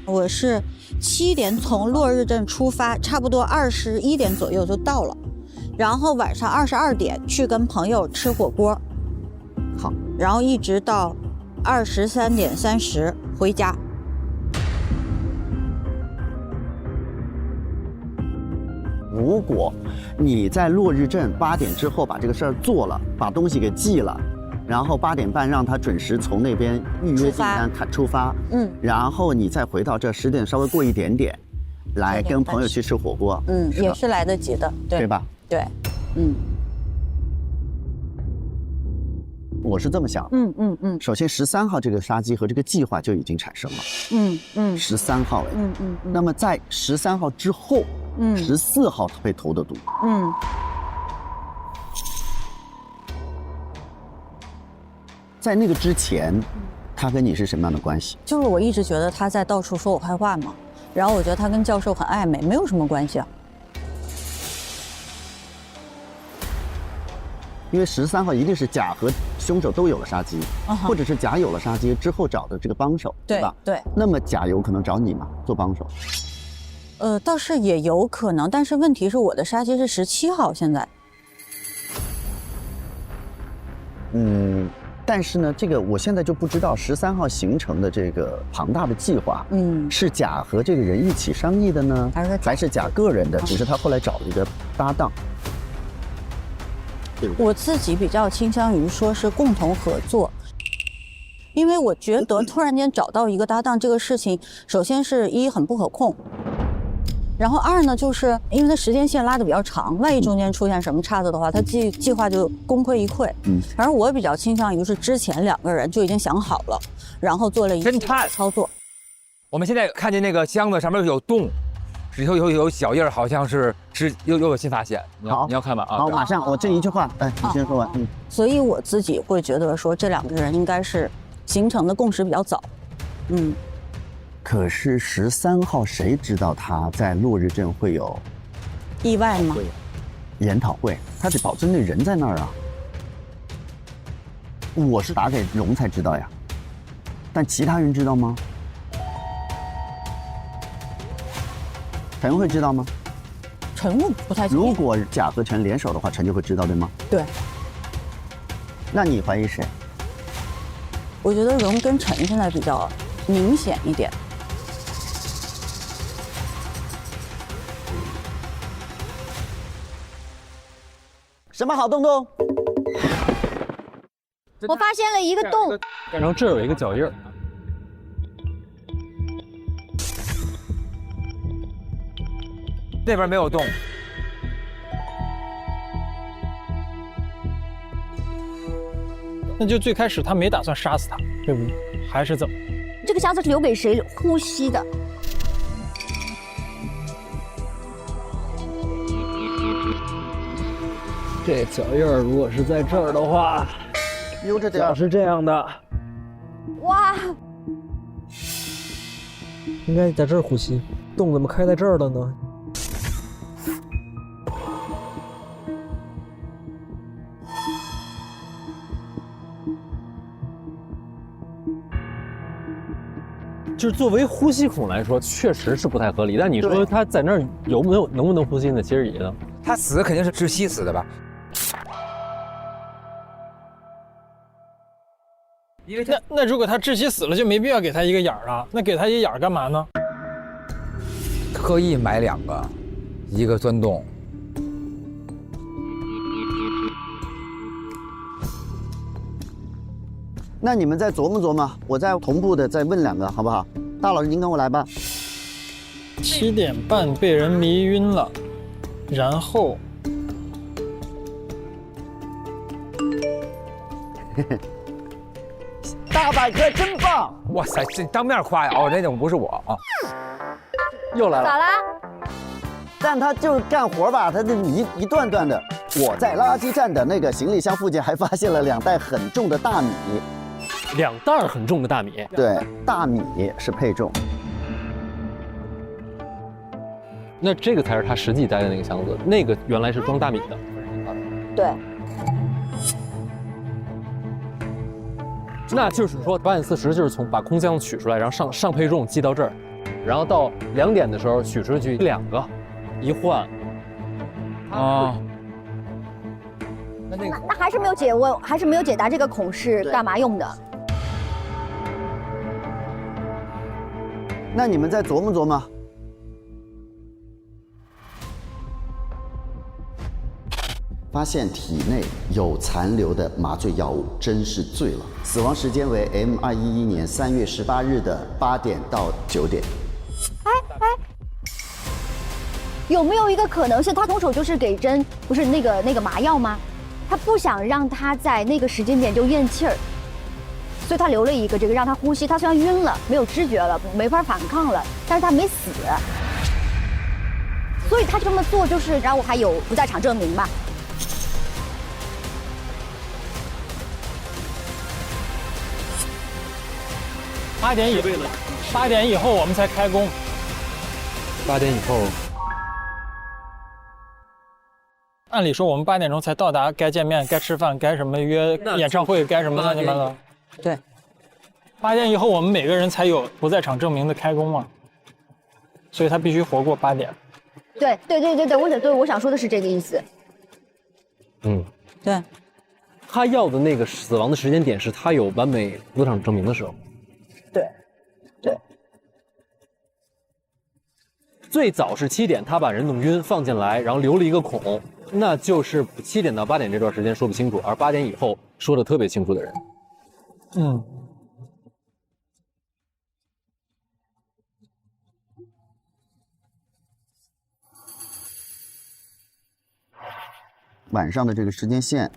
我是7点从落日镇出发，差不多21点左右就到了，然后晚上22点去跟朋友吃火锅，好，然后一直到23点30回家。如果你在落日镇8点之后把这个事儿做了，把东西给寄了，然后8点半让他准时从那边预约订单出发，然后你再回到这10点稍微过一点点，来跟朋友去吃火锅，也是来得及的，对吧？对，我是这么想的，首先13号这个杀机和这个计划就已经产生了，13号哎，那么在13号之后，14号他被投的毒，在那个之前，他跟你是什么样的关系？就是我一直觉得他在到处说我坏话嘛，然后我觉得他跟教授很暧昧，没有什么关系啊。因为13号一定是甲和凶手都有了杀机，或者是甲有了杀机之后找的这个帮手，对吧？对。那么甲有可能找你吗？做帮手？倒是也有可能，但是问题是我的杀机是17号，现在。但是呢，这个我现在就不知道13号形成的这个庞大的计划，是甲和这个人一起商议的呢，还是甲个人的？只是他后来找了一个搭档。我自己比较倾向于说是共同合作，因为我觉得突然间找到一个搭档这个事情，首先是一很不可控，然后2呢，就是因为它时间线拉得比较长，万一中间出现什么岔子的话，它计划就功亏一篑。反正我比较倾向于是之前2个人就已经想好了，然后做了一系列操作。我们现在看见那个箱子上面有洞。有小印儿，好像是又有新发现。你要看吗？好，马上我这一句话，哎，你先说完。所以我自己会觉得说，这2个人应该是形成的共识比较早。可是13号谁知道他在落日镇会有意外吗？研讨会，他得保证那人在那儿啊。我是打给荣才知道呀，但其他人知道吗？陈会知道吗？陈我不太清楚。如果甲和陈联手的话，陈就会知道，对吗？对。那你怀疑谁？我觉得荣跟陈现在比较明显一点。什么好洞洞？我发现了一个洞，然后这有一个脚印儿。那边没有动，那就最开始他没打算杀死他，对不对？还是怎么？这个箱子是留给谁呼吸的？这脚印儿如果是在这儿的话，悠着点脚。是这样的，哇，应该在这儿呼吸，洞怎么开在这儿了呢？就是作为呼吸孔来说，确实是不太合理。但你说对他在那儿有没有能不能呼吸呢？其实也能。他死肯定是窒息死的吧？因为那如果他窒息死了，就没必要给他一个眼儿了。那给他一个眼儿干嘛呢？刻意埋2个，一个钻洞。那你们再琢磨琢磨，我再同步的再问2个，好不好？大老师，您跟我来吧。 7点半被人迷晕了，然后大百科真棒！哇塞，这当面夸呀！哦，那种不是我啊。又来了，咋啦？但他就是干活吧，他这一段段的。我在垃圾站的那个行李箱附近还发现了2袋很重的大米， 2袋儿很重的大米。对，大米是配重。那这个才是他实际待的那个箱子，那个原来是装大米的。对，那就是说8点40就是从把空箱取出来，然后上配重寄到这儿，然后到2点的时候取出去2个，一换。啊。那那个那还是没有解问，还是没有解答这个孔是干嘛用的。那你们再琢磨琢磨。 发现体内有残留的麻醉药物，真是醉了。死亡时间为 M211年3月18日的8点到9点。有没有一个可能是他动手就是给针，不是那个麻药吗？他不想让他在那个时间点就咽气儿，所以他留了一个这个让他呼吸。他虽然晕了，没有知觉了，没法反抗了，但是他没死，所以他这么做就是然后还有不在场证明嘛。 8点以后我们才开工。 8点以后，按理说我们8点钟才到达，该见面、该吃饭、该什么约演唱会、该什么乱七八糟。对8点以后我们每个人才有不在场证明的开工嘛，所以他必须活过8点。对，我想说的是这个意思。嗯，对，他要的那个死亡的时间点是他有完美不在场证明的时候。 对，最早是7点，他把人弄晕放进来，然后留了一个孔，那就是7点到8点这段时间说不清楚，而8点以后说的特别清楚的人。嗯，晚上的这个时间线，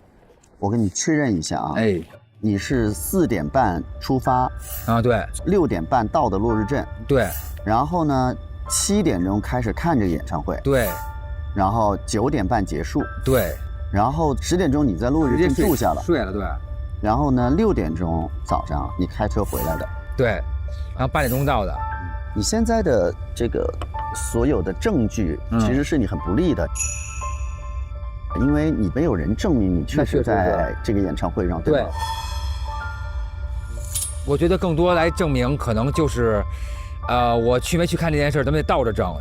我跟你确认一下啊。哎，你是4点半出发啊，对，6点半到的落日镇，对然后呢7点钟开始看这个演唱会，对然后9点半结束，对，然后10点钟你在落日镇住下了，睡了，对然后呢6点钟早上你开车回来的，对，然后8点钟到的。你现在的这个所有的证据其实是你很不利的。因为你没有人证明你确实在这个演唱会上，对吧？我觉得更多来证明，可能就是，我去没去看这件事儿，咱们得倒着证。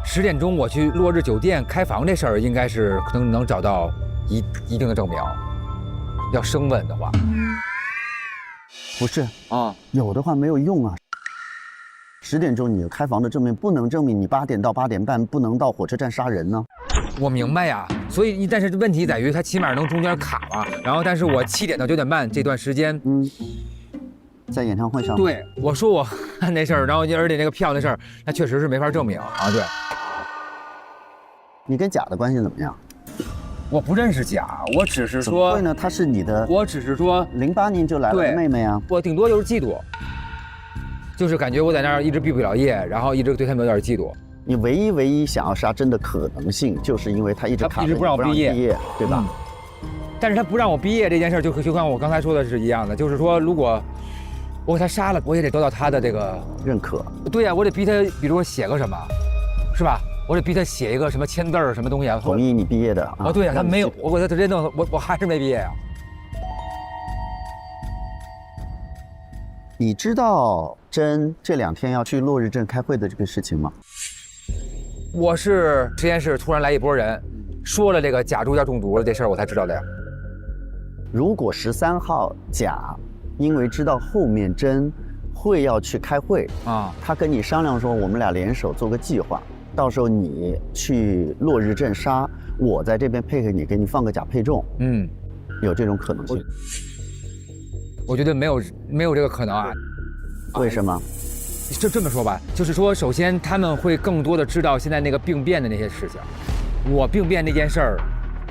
10点钟我去落日酒店开房这事儿，应该是可能能找到一定的证明。要生问的话，不是啊，有的话没有用啊。10点钟你有开房的证明，不能证明你8点到8点半不能到火车站杀人呢。我明白呀，所以但是问题在于他起码能中间卡嘛，然后但是我7点到9点半这段时间，在演唱会上，对，我说我看那事儿，然后而且那个票那事儿，那确实是没法证明啊，对。你跟甲的关系怎么样？我不认识甲，我只是怎么说会呢？她是你的，我只是说08年就来了的妹妹啊。我顶多就是嫉妒，就是感觉我在那儿一直毕不了业，然后一直对他们有点嫉妒。你唯一想要杀真的可能性，就是因为她一直卡着你不让我毕业，对吧？但是他不让我毕业这件事，就跟我刚才说的是一样的，就是说，如果我给他杀了，我也得得到他的这个认可。对呀，我得逼他，比如说写个什么，是吧？我得逼他写一个什么签字儿什么东西啊，同意你毕业的啊。对呀，他没有，我给他直接弄，我还是没毕业啊。你知道真这2天要去落日镇开会的这个事情吗？我是实验室突然来一波人，说了这个甲猪要中毒了这事儿，我才知道的呀。如果13号甲因为知道后面真会要去开会啊，他跟你商量说我们俩联手做个计划，到时候你去落日镇杀，我在这边配合你，给你放个甲配重，有这种可能性？我觉得没有这个可能啊。为什么？就这么说吧，就是说，首先他们会更多的知道现在那个病变的那些事情。我病变那件事儿，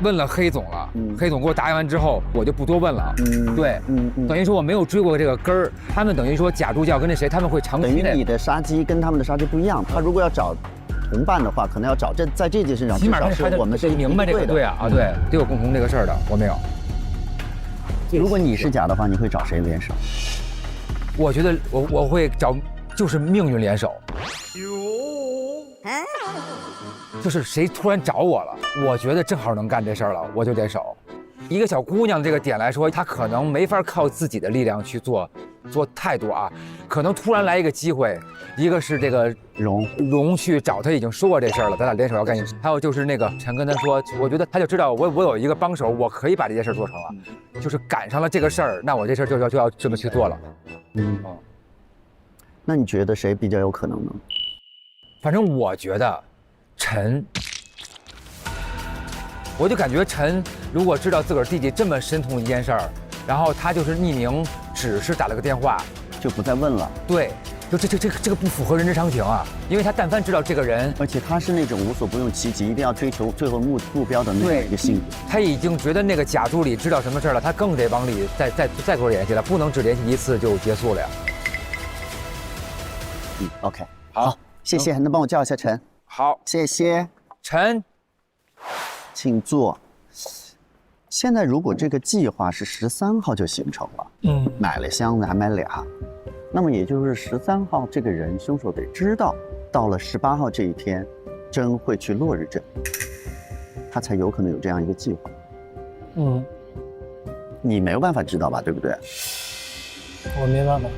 问了黑总了，黑总给我答应完之后，我就不多问了。对，等于说我没有追过这个根儿。他们等于说甲猪要跟那谁，他们会长期等于你的杀机跟他们的杀机不一样。他如果要找同伴的话，可能要找在这件事上，起码是我们是明白这个对啊，对，得有共同这个事儿的，我没有。如果你是甲的话，你会找谁联手？我觉得我会找就是命运联手。就是谁突然找我了，我觉得正好能干这事儿了，我就联手。一个小姑娘这个点来说，她可能没法靠自己的力量去做太多啊，可能突然来一个机会，一个是这个荣去找他，已经说过这事儿了，咱俩联手要干。还有就是那个陈跟他说，我觉得他就知道我有一个帮手，我可以把这件事做成了，就是赶上了这个事儿，那我这事儿就要这么去做了。那你觉得谁比较有可能呢？反正我觉得陈。我就感觉陈如果知道自个儿弟弟这么深痛一件事儿，然后他就是匿名，只是打了个电话，就不再问了。对，就这个不符合人之常情啊！因为他但凡知道这个人，而且他是那种无所不用其极，一定要追求最后目标的那样一个性格。他已经觉得那个假助理知道什么事儿了，他更得往里再给我联系了，不能只联系一次就结束了呀。OK， 好，谢谢，能帮我叫一下陈？好，谢谢陈。请坐。现在如果这个计划是13号就形成了，买了箱子还买俩，那么也就是13号这个人凶手得知道，到了18号这一天，真会去落日镇，他才有可能有这样一个计划。你没有办法知道吧，对不对？我没办法，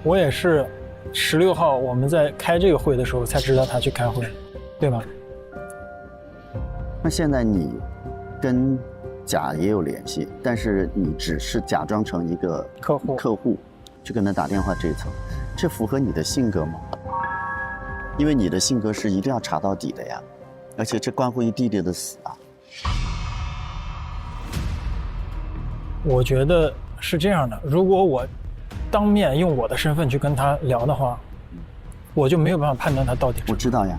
我也是16号我们在开这个会的时候才知道他去开会，对吧？那现在你跟甲也有联系，但是你只是假装成一个客户去跟他打电话这一层，这符合你的性格吗？因为你的性格是一定要查到底的呀，而且这关乎一弟弟的死啊。我觉得是这样的，如果我当面用我的身份去跟他聊的话，我就没有办法判断他到底。我知道呀，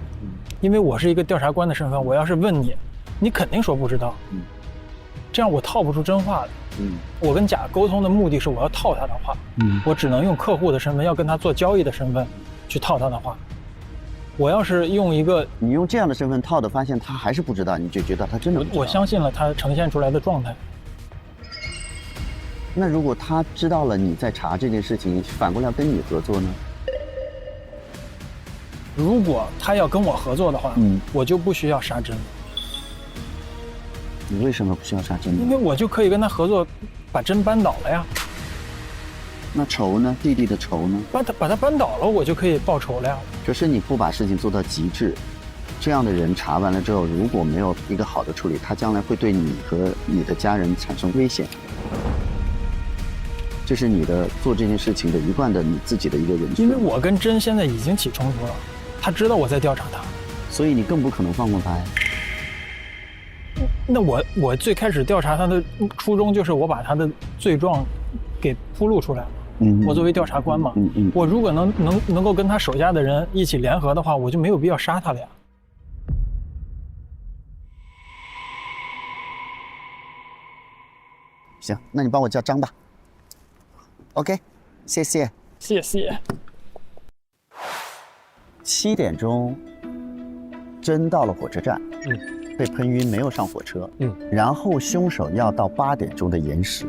因为我是一个调查官的身份，我要是问你，你肯定说不知道。这样我套不出真话来。我跟甲沟通的目的是我要套他的话。我只能用客户的身份，要跟他做交易的身份去套他的话。我要是用一个你用这样的身份套的，发现他还是不知道，你就觉得他真的不知道。我相信了他呈现出来的状态。那如果他知道了你在查这件事情，反过来要跟你合作呢？如果他要跟我合作的话，我就不需要杀真。你为什么不需要杀真呢？因为我就可以跟他合作，把真扳倒了呀。那仇呢？弟弟的仇呢？把他扳倒了，我就可以报仇了呀。可是你不把事情做到极致，这样的人查完了之后，如果没有一个好的处理，他将来会对你和你的家人产生危险。这是你的做这件事情的一贯的你自己的一个人设。因为我跟真现在已经起冲突了，他知道我在调查他，所以你更不可能放过他呀。那我最开始调查他的初衷就是我把他的罪状给铺露出来了。我作为调查官嘛，我如果能够跟他手下的人一起联合的话，我就没有必要杀他了呀。行，那你帮我叫张吧。OK， 谢谢。谢谢。7点钟，真到了火车站，被喷晕，没有上火车，然后凶手要到8点钟的岩石，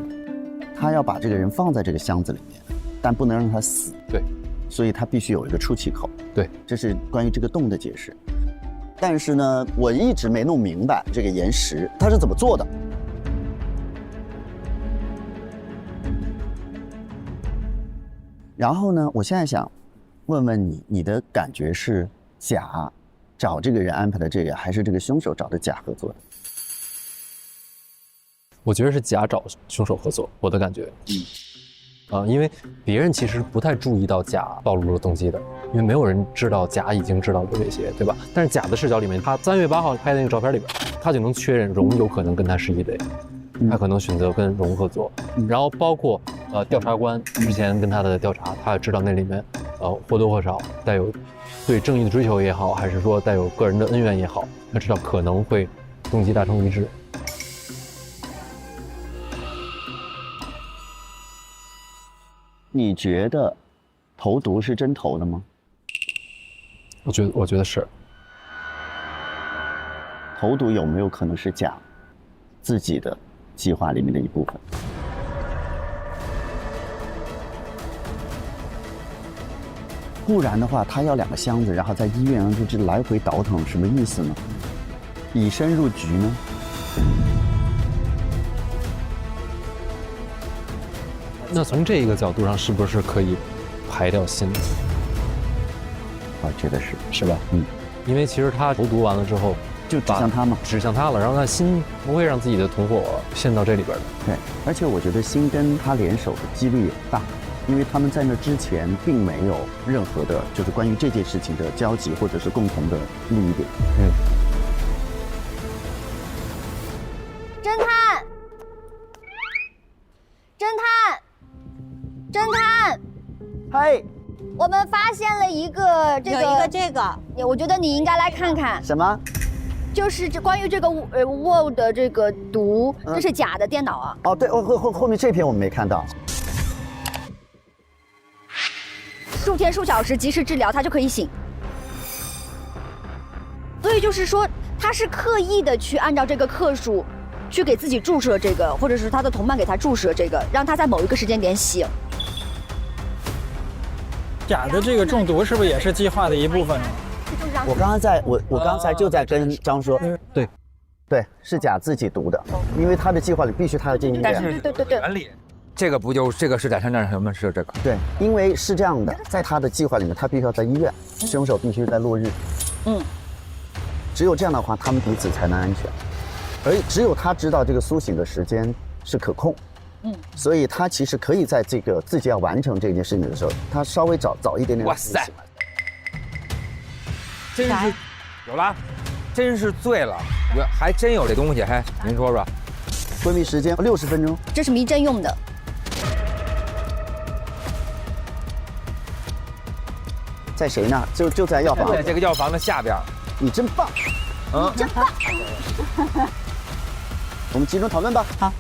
他要把这个人放在这个箱子里面，但不能让他死，对，所以他必须有一个出气口，对，这是关于这个洞的解释。但是呢，我一直没弄明白这个岩石它是怎么做的。然后呢，我现在想问问你，你的感觉是甲找这个人安排的这个，还是这个凶手找的甲合作的？我觉得是甲找凶手合作，我的感觉。因为别人其实不太注意到甲暴露了动机的，因为没有人知道甲已经知道了这些，对吧？但是甲的视角里面，他3月8号拍的那个照片里边，他就能确认荣有可能跟他是一类，他可能选择跟荣合作。然后包括调查官之前跟他的调查，他也知道那里面或多或少带有对正义的追求也好，还是说带有个人的恩怨也好，他知道可能会动机达成一致。你觉得投毒是真投的吗？我觉得是。投毒有没有可能是甲自己的计划里面的一部分？不然的话，他要2个箱子，然后在医院上就来回倒腾，什么意思呢？以身入局呢？那从这个角度上，是不是可以排掉锌？我觉得是吧？因为其实他投毒完了之后，就指向他嘛，指向他了，然后他锌不会让自己的同伙陷到这里边的。对，而且我觉得锌跟他联手的几率也大，因为他们在那之前并没有任何的，就是关于这件事情的交集或者是共同的利益点。侦探，嗨，我们发现了一个这个，有一个这个，我觉得你应该来看看。什么？就是关于这个Word 的这个毒，这是甲的电脑啊。哦，对，后面这篇我们没看到。数天数小时及时治疗，他就可以醒。所以就是说，他是刻意的去按照这个克数，去给自己注射这个，或者是他的同伴给他注射这个，让他在某一个时间点醒。甲的这个中毒是不是也是计划的一部分呢？我刚才就在跟张说，对，是甲自己读的，因为他的计划里必须他要进医院。但是对，原理，这个不就这个是在山站上面是这个？对，因为是这样的，在他的计划里面，他必须要在医院，凶手必须在落日。只有这样的话，他们彼此才能安全。而只有他知道这个苏醒的时间是可控。所以他其实可以在这个自己要完成这件事情的时候，他稍微早一点点。哇塞，真是有了，真是醉了，还真有这东西，您说说。昏迷时间60分钟，这是迷针用的。在谁那？就在药房。在这个药房的下边。你真棒，你真棒。我们集中讨论吧。好。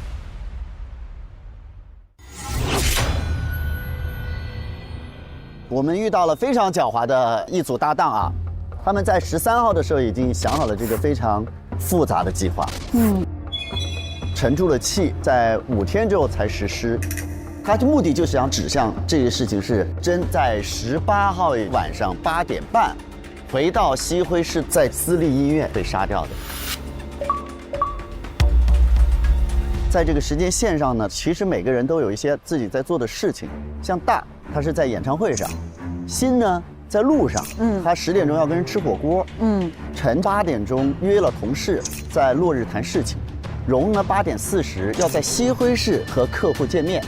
我们遇到了非常狡猾的一组搭档啊，他们在13号的时候已经想好了这个非常复杂的计划，沉住了气，在5天之后才实施。他的目的就是想指向这个事情是真在18号晚上8点半回到西辉市，在私立医院被杀掉的。在这个时间线上呢，其实每个人都有一些自己在做的事情，像大他是在演唱会上，鑫呢在路上，他10点钟要跟人吃火锅，陈8点钟约了同事在落日谈事情，荣呢8点40要在西辉市和客户见面。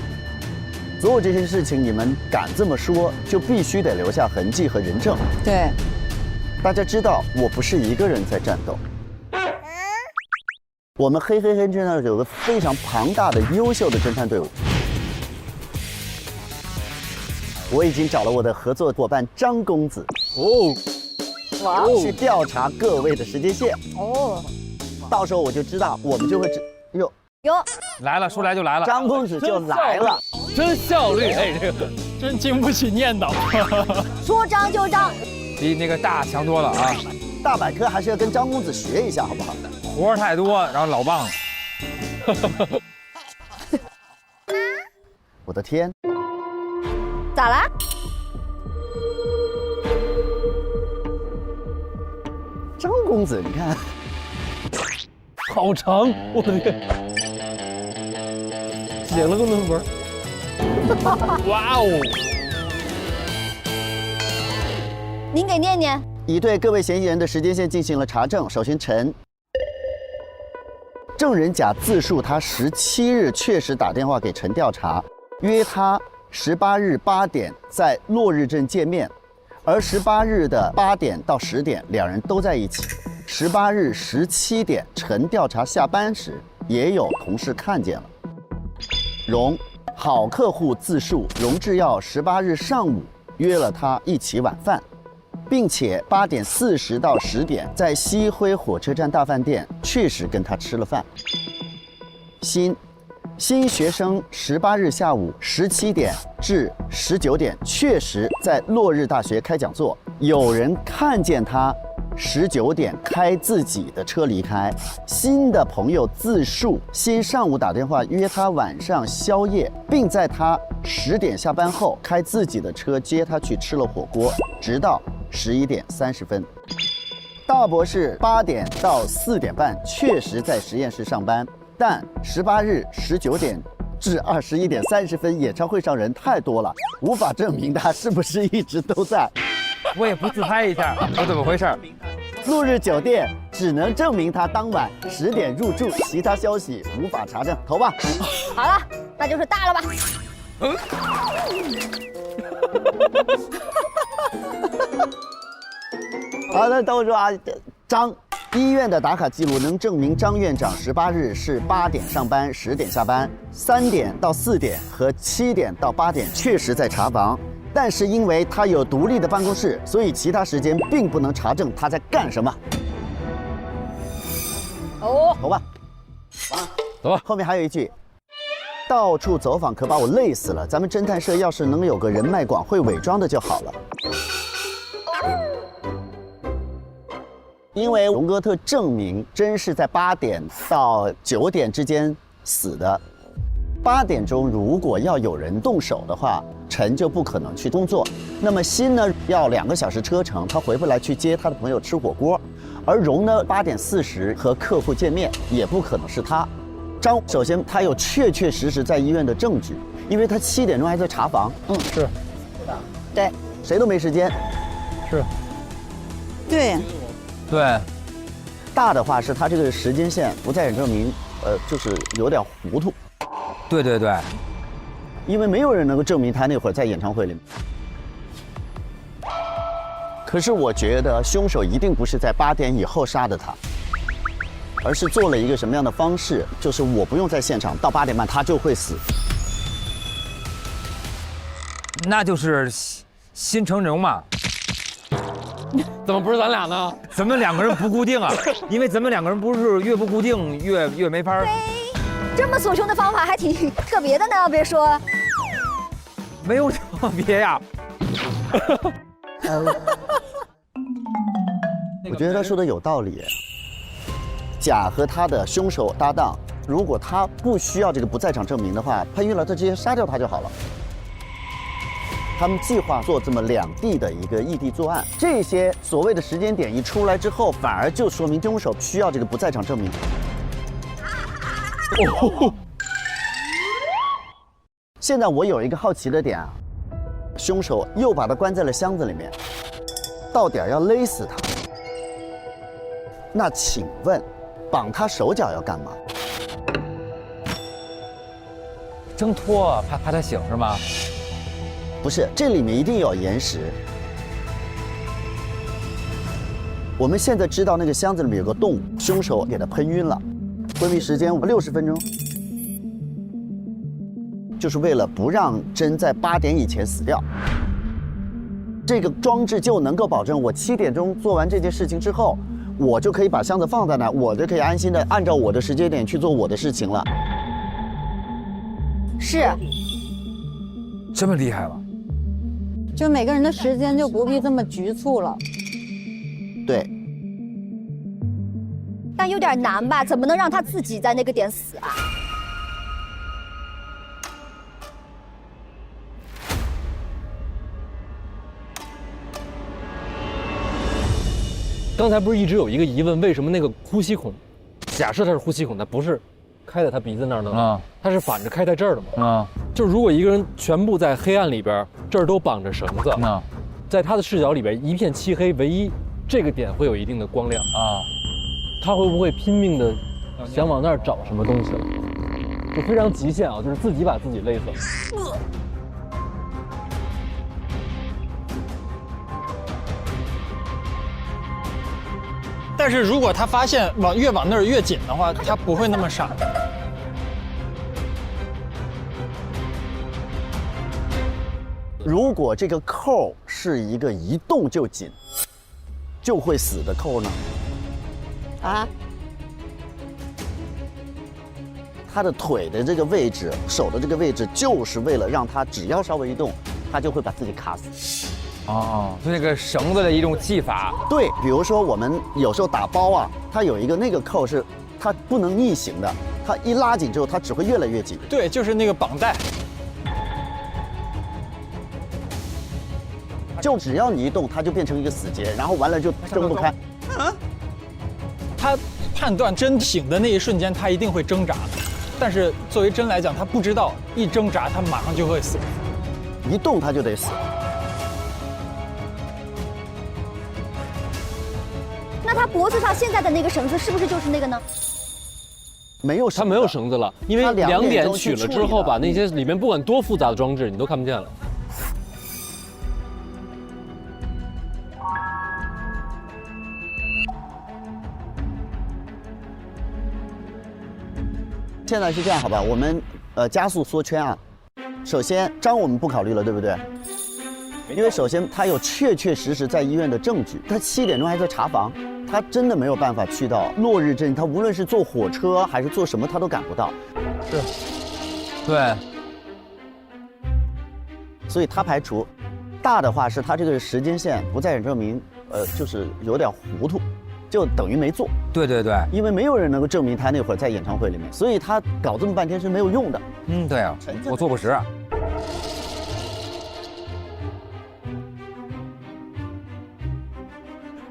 所有这些事情，你们敢这么说，就必须得留下痕迹和人证。对，大家知道我不是一个人在战斗。我们黑侦探有个非常庞大的、优秀的侦探队伍。我已经找了我的合作伙伴张公子去调查各位的时间线。到时候我就知道，我们就会有来了，说来就来了，张公子就来了。真效率，哎，这个真经不起念叨。说张就张，比那个大强多了啊！大百科还是要跟张公子学一下，好不好？活儿太多，然后老棒了。我的天，咋啦？张公子，你看，好长，我的天，写了个论文。哇哦！您给念念。已对各位嫌疑人的时间线进行了查证。首先，陈证人甲自述，他17日确实打电话给陈调查，约他18日8点在落日镇见面，而18日的8点到10点，两人都在一起。18日17点，陈调查下班时，也有同事看见了。荣好客户自述，荣制药18日上午约了他一起晚饭，并且8点40到10点在西辉火车站大饭店确实跟他吃了饭。新学生18日下午17点至19点确实在落日大学开讲座，有人看见他19点开自己的车离开。新的朋友自述，新上午打电话约他晚上宵夜，并在他10点下班后开自己的车接他去吃了火锅，直到11点30分。大博士8点到4点半确实在实验室上班，但18日19点至21点30分演唱会上人太多了，无法证明他是不是一直都在。我也不自拍一下，我怎么回事？落日酒店只能证明他当晚10点入住，其他消息无法查证。投吧。好了，那就是大了吧？好的，等我说啊，张医院的打卡记录能证明张院长18日是8点上班，10点下班，3点到4点和7点到8点确实在查房。但是因为他有独立的办公室，所以其他时间并不能查证他在干什么。哦，投吧，走吧。后面还有一句，到处走访可把我累死了。咱们侦探社要是能有个人脉广、会伪装的就好了。因为荣格特证明真是在8点到9点之间死的。8点钟如果要有人动手的话，陈就不可能去工作。那么辛呢，要2个小时车程，他回不来去接他的朋友吃火锅。而荣呢，8点40和客户见面，也不可能是他。张首先他有确实在医院的证据，因为他7点钟还在查房。是，对，谁都没时间。是，对，对，大的话是他这个时间线不在场证明，就是有点糊涂。对对对，因为没有人能够证明他那会儿在演唱会里面。可是我觉得凶手一定不是在8点以后杀的他，而是做了一个什么样的方式，就是我不用在现场，到8点半他就会死。那就是新成荣嘛。怎么不是咱俩呢？咱们2个人不固定啊，因为咱们2个人不是越不固定越没法。这么锁凶的方法还挺特别的呢，别说。没有特别呀。我觉得他说的有道理。甲和他的凶手搭档，如果他不需要这个不在场证明的话，潘玉了他直接杀掉他就好了。他们计划做这么2地的一个异地作案，这些所谓的时间点一出来之后，反而就说明凶手需要这个不在场证明。现在我有一个好奇的点啊，凶手又把他关在了箱子里面，到点要勒死他。那请问，绑他手脚要干嘛？挣脱，怕他醒是吗？不是，这里面一定有延时。我们现在知道那个箱子里面有个洞，凶手给他喷晕了，昏迷时间60分钟，就是为了不让真在8点以前死掉。这个装置就能够保证我7点钟做完这件事情之后，我就可以把箱子放在那儿，我就可以安心的按照我的时间点去做我的事情了。是，这么厉害了。就每个人的时间就不必这么局促了。对，但有点难吧？怎么能让他自己在那个点死啊？刚才不是一直有一个疑问，为什么那个呼吸孔，假设它是呼吸孔，它不是开在他鼻子那儿呢？啊，它是反着开在这儿的嘛？啊，就是如果一个人全部在黑暗里边，这儿都绑着绳子，那在他的视角里边一片漆黑，唯一这个点会有一定的光亮啊，他会不会拼命的想往那儿找什么东西了？就非常极限啊，就是自己把自己累死。但是如果他发现越往那儿越紧的话，他不会那么傻。如果这个扣是一个一动就紧，就会死的扣呢？啊？他的腿的这个位置，手的这个位置，就是为了让他只要稍微一动，他就会把自己卡死。哦，就那个绳子的一种技法。对，比如说我们有时候打包啊，它有一个那个扣是它不能逆行的，它一拉紧之后，它只会越来越紧。对，就是那个绑带。就只要你一动，它就变成一个死结，然后完了就挣不开。他判断针醒的那一瞬间，他一定会挣扎，但是作为针来讲，他不知道一挣扎，他马上就会死。一动它就得死。那他脖子上现在的那个绳子是不是就是那个呢？没有绳子，它没有绳子了，因为它2点钟取了去处理之后，把那些里面不管多复杂的装置你都看不见了。现在是这样，好吧，我们加速缩圈啊。首先章我们不考虑了，对不对？因为首先他有确实在医院的证据，他7点钟还在查房，他真的没有办法去到落日镇，他无论是坐火车还是坐什么，他都赶不到。是，对，所以他排除。大的话是他这个时间线不在诊证明，就是有点糊涂，就等于没做。对对对，因为没有人能够证明他那会儿在演唱会里面，所以他搞这么半天是没有用的。嗯，对啊，我做不实。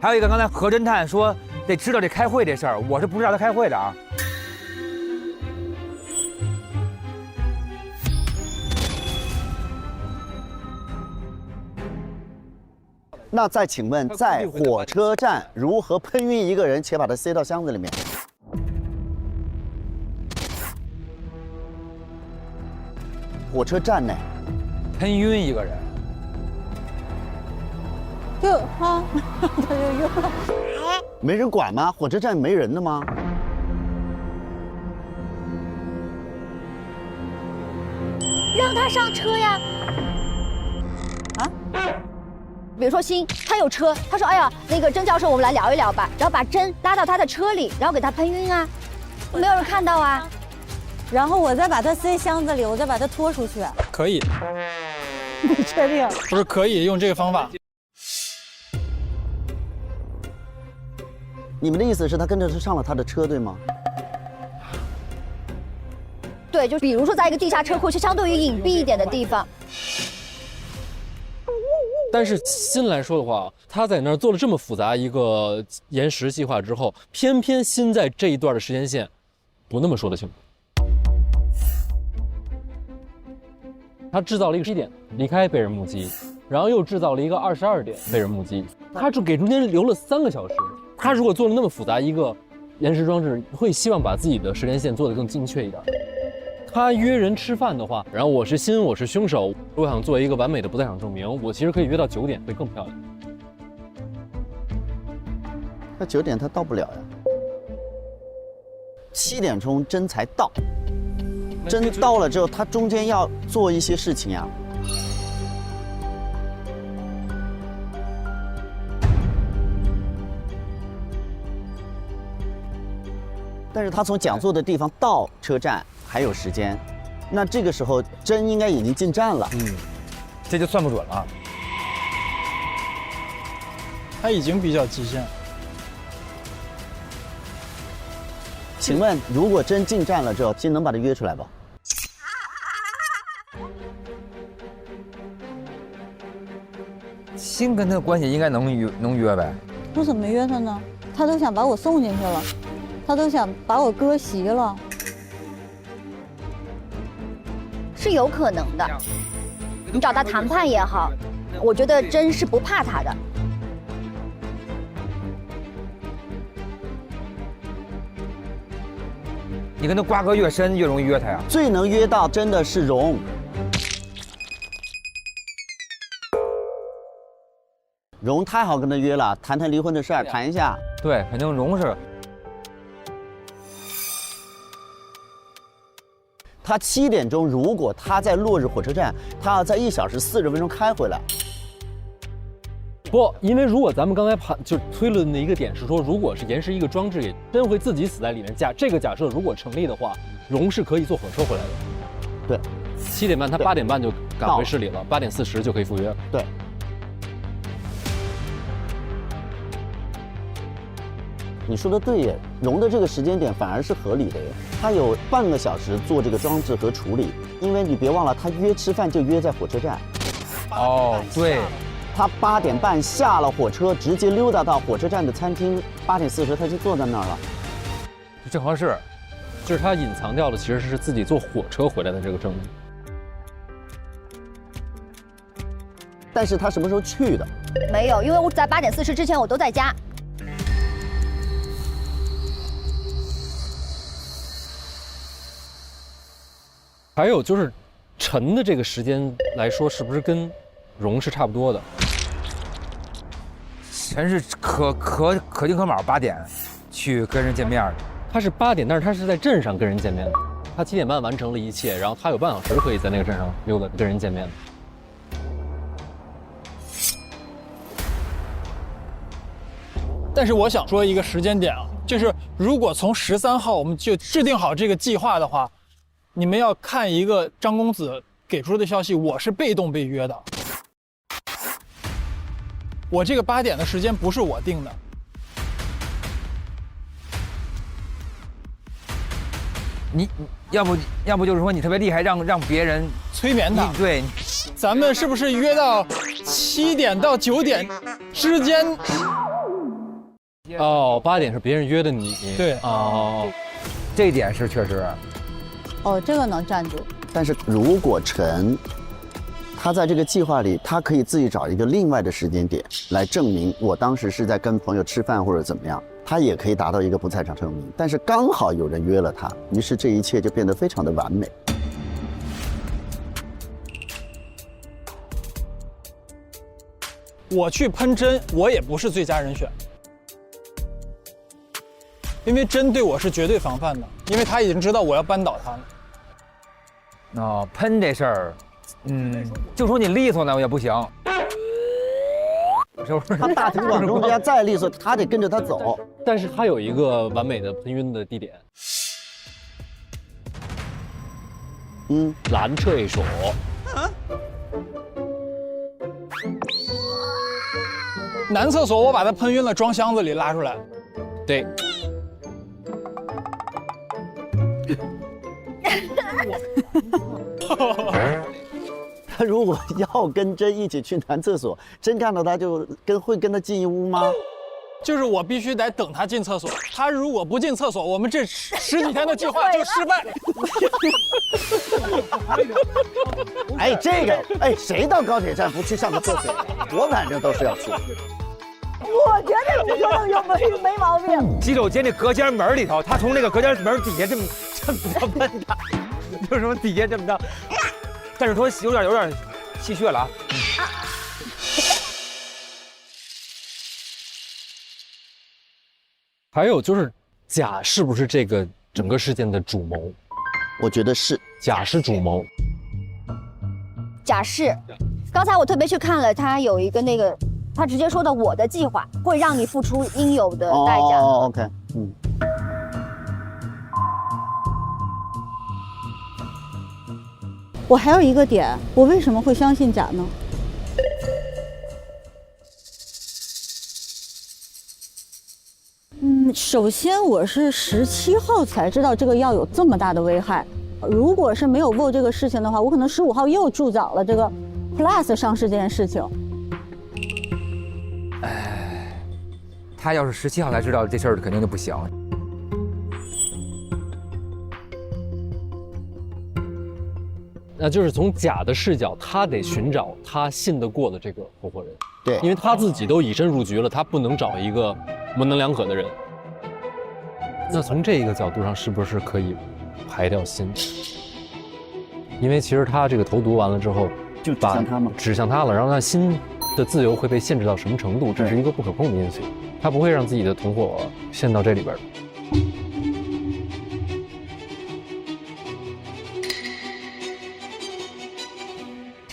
还有一个，刚才何侦探说得知道这开会这事儿，我是不知道他开会的啊。那再请问，在火车站如何喷晕一个人，且把他塞到箱子里面？火车站呢？喷晕一个人，就他就晕了。没人管吗？火车站没人的吗？让他上车呀！啊？比如说欣，他有车，他说：“哎呀，那个甄教授，我们来聊一聊吧。”然后把甄拉到他的车里，然后给他喷晕啊，没有人看到啊。然后我再把它塞箱子里，我再把它拖出去。可以，你确定？不是可以用这个方法？你们的意思是他跟着是上了他的车，对吗？对，就比如说在一个地下车库，是相对于隐蔽一点的地方。但是新来说的话，他在那儿做了这么复杂一个延时计划之后，偏偏新在这一段的时间线不那么说得清楚。他制造了一个7点离开被人目击，然后又制造了一个22点被人目击，他就给中间留了3个小时。他如果做了那么复杂一个延时装置，会希望把自己的时间线做得更精确一点。他约人吃饭的话，然后我是新，我是凶手，我想做一个完美的不在场证明，我其实可以约到9点，会更漂亮。那9点他到不了呀。7点钟甄才到，甄到了之后，他中间要做一些事情呀。但是他从讲座的地方到车站还有时间，那这个时候针应该已经进站了。这就算不准了。他已经比较极限。请问，如果针进站了之后，其实能把它约出来吧？心跟他的关系应该能约呗。我怎么约他呢？他都想把我送进去了，他都想把我割席了。是有可能的。你找他谈判也好，我觉得真是不怕他的。你跟他瓜葛越深，越容易约他呀。最能约到真的是荣。荣太好跟他约了，谈离婚的事儿，谈一下。对，肯定荣是。他7点钟，如果他在落日火车站，他要在1小时40分钟开回来。不，因为如果咱们刚才就推论的一个点是说，如果是严实一个装置，也真会自己死在里面。这个假设如果成立的话，荣是可以坐火车回来的。对，7点半他8点半就赶回市里了，8点40就可以赴约。对。你说的对耶，荣的这个时间点反而是合理的耶，他有半个小时做这个装置和处理，因为你别忘了，他约吃饭就约在火车站。哦，对，他8点半下了火车，直接溜达到火车站的餐厅，8点40他就坐在那儿了。正合适，就是他隐藏掉了其实是自己坐火车回来的这个证据。但是他什么时候去的？没有，因为我在8点40之前我都在家。还有就是，陈的这个时间来说，是不是跟荣是差不多的？陈是可丁可卯8点去跟人见面的。他是8点，但是他是在镇上跟人见面的。他7点半完成了一切，然后他有半小时可以在那个镇上溜达跟人见面。但是我想说一个时间点啊，就是如果从13号我们就制定好这个计划的话，你们要看一个张公子给出的消息，我是被动被约的。我这个8点的时间不是我定的。你要不就是说你特别厉害，让别人催眠他。对，咱们是不是约到7点到9点之间？哦，8点是别人约的你。对。哦，这一点是确实。哦，这个能站住。但是如果陈，他在这个计划里，他可以自己找一个另外的时间点来证明我当时是在跟朋友吃饭或者怎么样，他也可以达到一个不在场证明。但是刚好有人约了他，于是这一切就变得非常的完美。我去喷针，我也不是最佳人选。因为针对我是绝对防范的，因为他已经知道我要扳倒他了。哦，喷这事儿，就说你利索呢也不行，是不是？他大庭广众之下再利索，他得跟着他走。但是他有一个完美的喷晕的地点，拦厕所。男厕所我把他喷晕了，装箱子里拉出来。对。他如果要跟真一起去男厕所，真看到他就会跟他进一屋吗？就是我必须得等他进厕所，他如果不进厕所，我们这10几天的计划就失败。哎，这个，哎，谁到高铁站不去上个厕所？我反正都是要去。我觉得你说的没毛病。洗手间那隔间门里头，他从那个隔间门底下这么着喷他，就什么底下这么着，但是说有点气血了啊。还有就是甲是不是这个整个事件的主谋？我觉得是，甲是主谋。甲是，刚才我特别去看了，他有一个那个。他直接说的，我的计划会让你付出应有的代价。哦 ，OK，我还有一个点，我为什么会相信甲呢？首先我是17号才知道这个药有这么大的危害。如果是没有做这个事情的话，我可能15号又助长了这个 Plus 上市这件事情。他要是17号才知道这事儿，肯定就不行。那就是从甲的视角，他得寻找他信得过的这个合伙人。对，因为他自己都以身入局了，他不能找一个模棱两可的人。那从这个角度上，是不是可以排掉心？因为其实他这个投毒完了之后，就指向他吗？指向他了，然后他心的自由会被限制到什么程度？这是一个不可控的因素，他不会让自己的同伙陷到这里边的。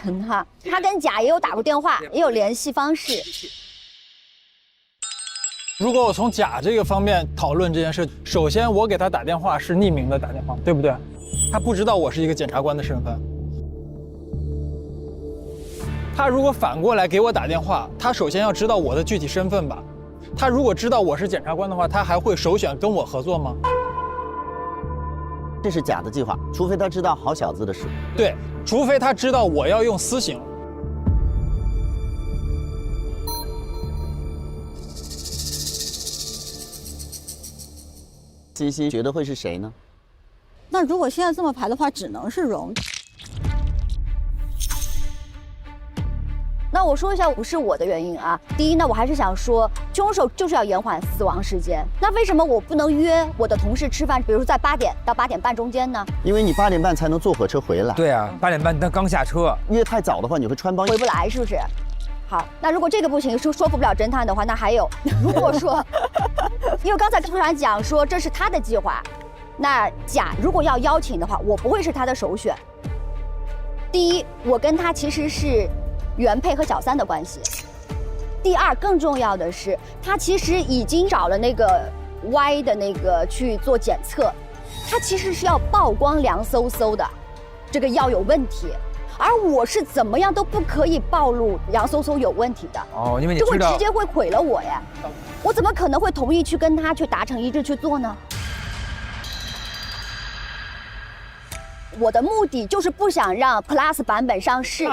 陈哈，他跟甲也有打过电话，也有联系方式。如果我从甲这个方面讨论这件事，首先我给他打电话是匿名的打电话，对不对？他不知道我是一个检察官的身份。他如果反过来给我打电话，他首先要知道我的具体身份吧。他如果知道我是检察官的话，他还会首选跟我合作吗？这是甲的计划，除非他知道好小子的事。对，除非他知道我要用私刑。西西觉得会是谁呢？那如果现在这么排的话，只能是荣。那我说一下不是我的原因啊。第一呢，我还是想说，凶手就是要延缓死亡时间。那为什么我不能约我的同事吃饭，比如说在8点到8点半中间呢？因为你8点半才能坐火车回来。对啊，8点半他刚下车，约太早的话，你会穿帮回不来是不是？好，那如果这个不行，说服不了侦探的话，那还有，如果说，因为刚才突然讲说这是他的计划，那甲如果要邀请的话，我不会是他的首选。第一，我跟他其实是原配和小三的关系。第二，更重要的是，他其实已经找了那个 Y 的那个去做检测，他其实是要曝光凉飕飕的，这个药有问题。而我是怎么样都不可以暴露杨搜搜有问题的哦，因为你就会知道直接会毁了我呀！我怎么可能会同意去跟他去达成一致去做呢？我的目的就是不想让 Plus 版本上市，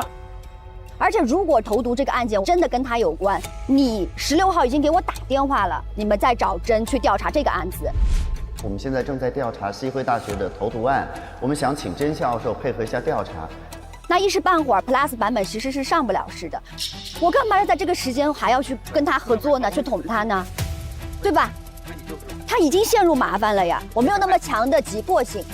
而且如果投毒这个案件真的跟他有关，你16号已经给我打电话了，你们在找真去调查这个案子。我们现在正在调查西汇大学的投毒案，我们想请甄教授配合一下调查。那一时半会儿 Plus 版本其实是上不了市的，我干嘛要在这个时间还要去跟他合作呢？去捅他呢，对吧？他已经陷入麻烦了呀，我没有那么强的急迫性。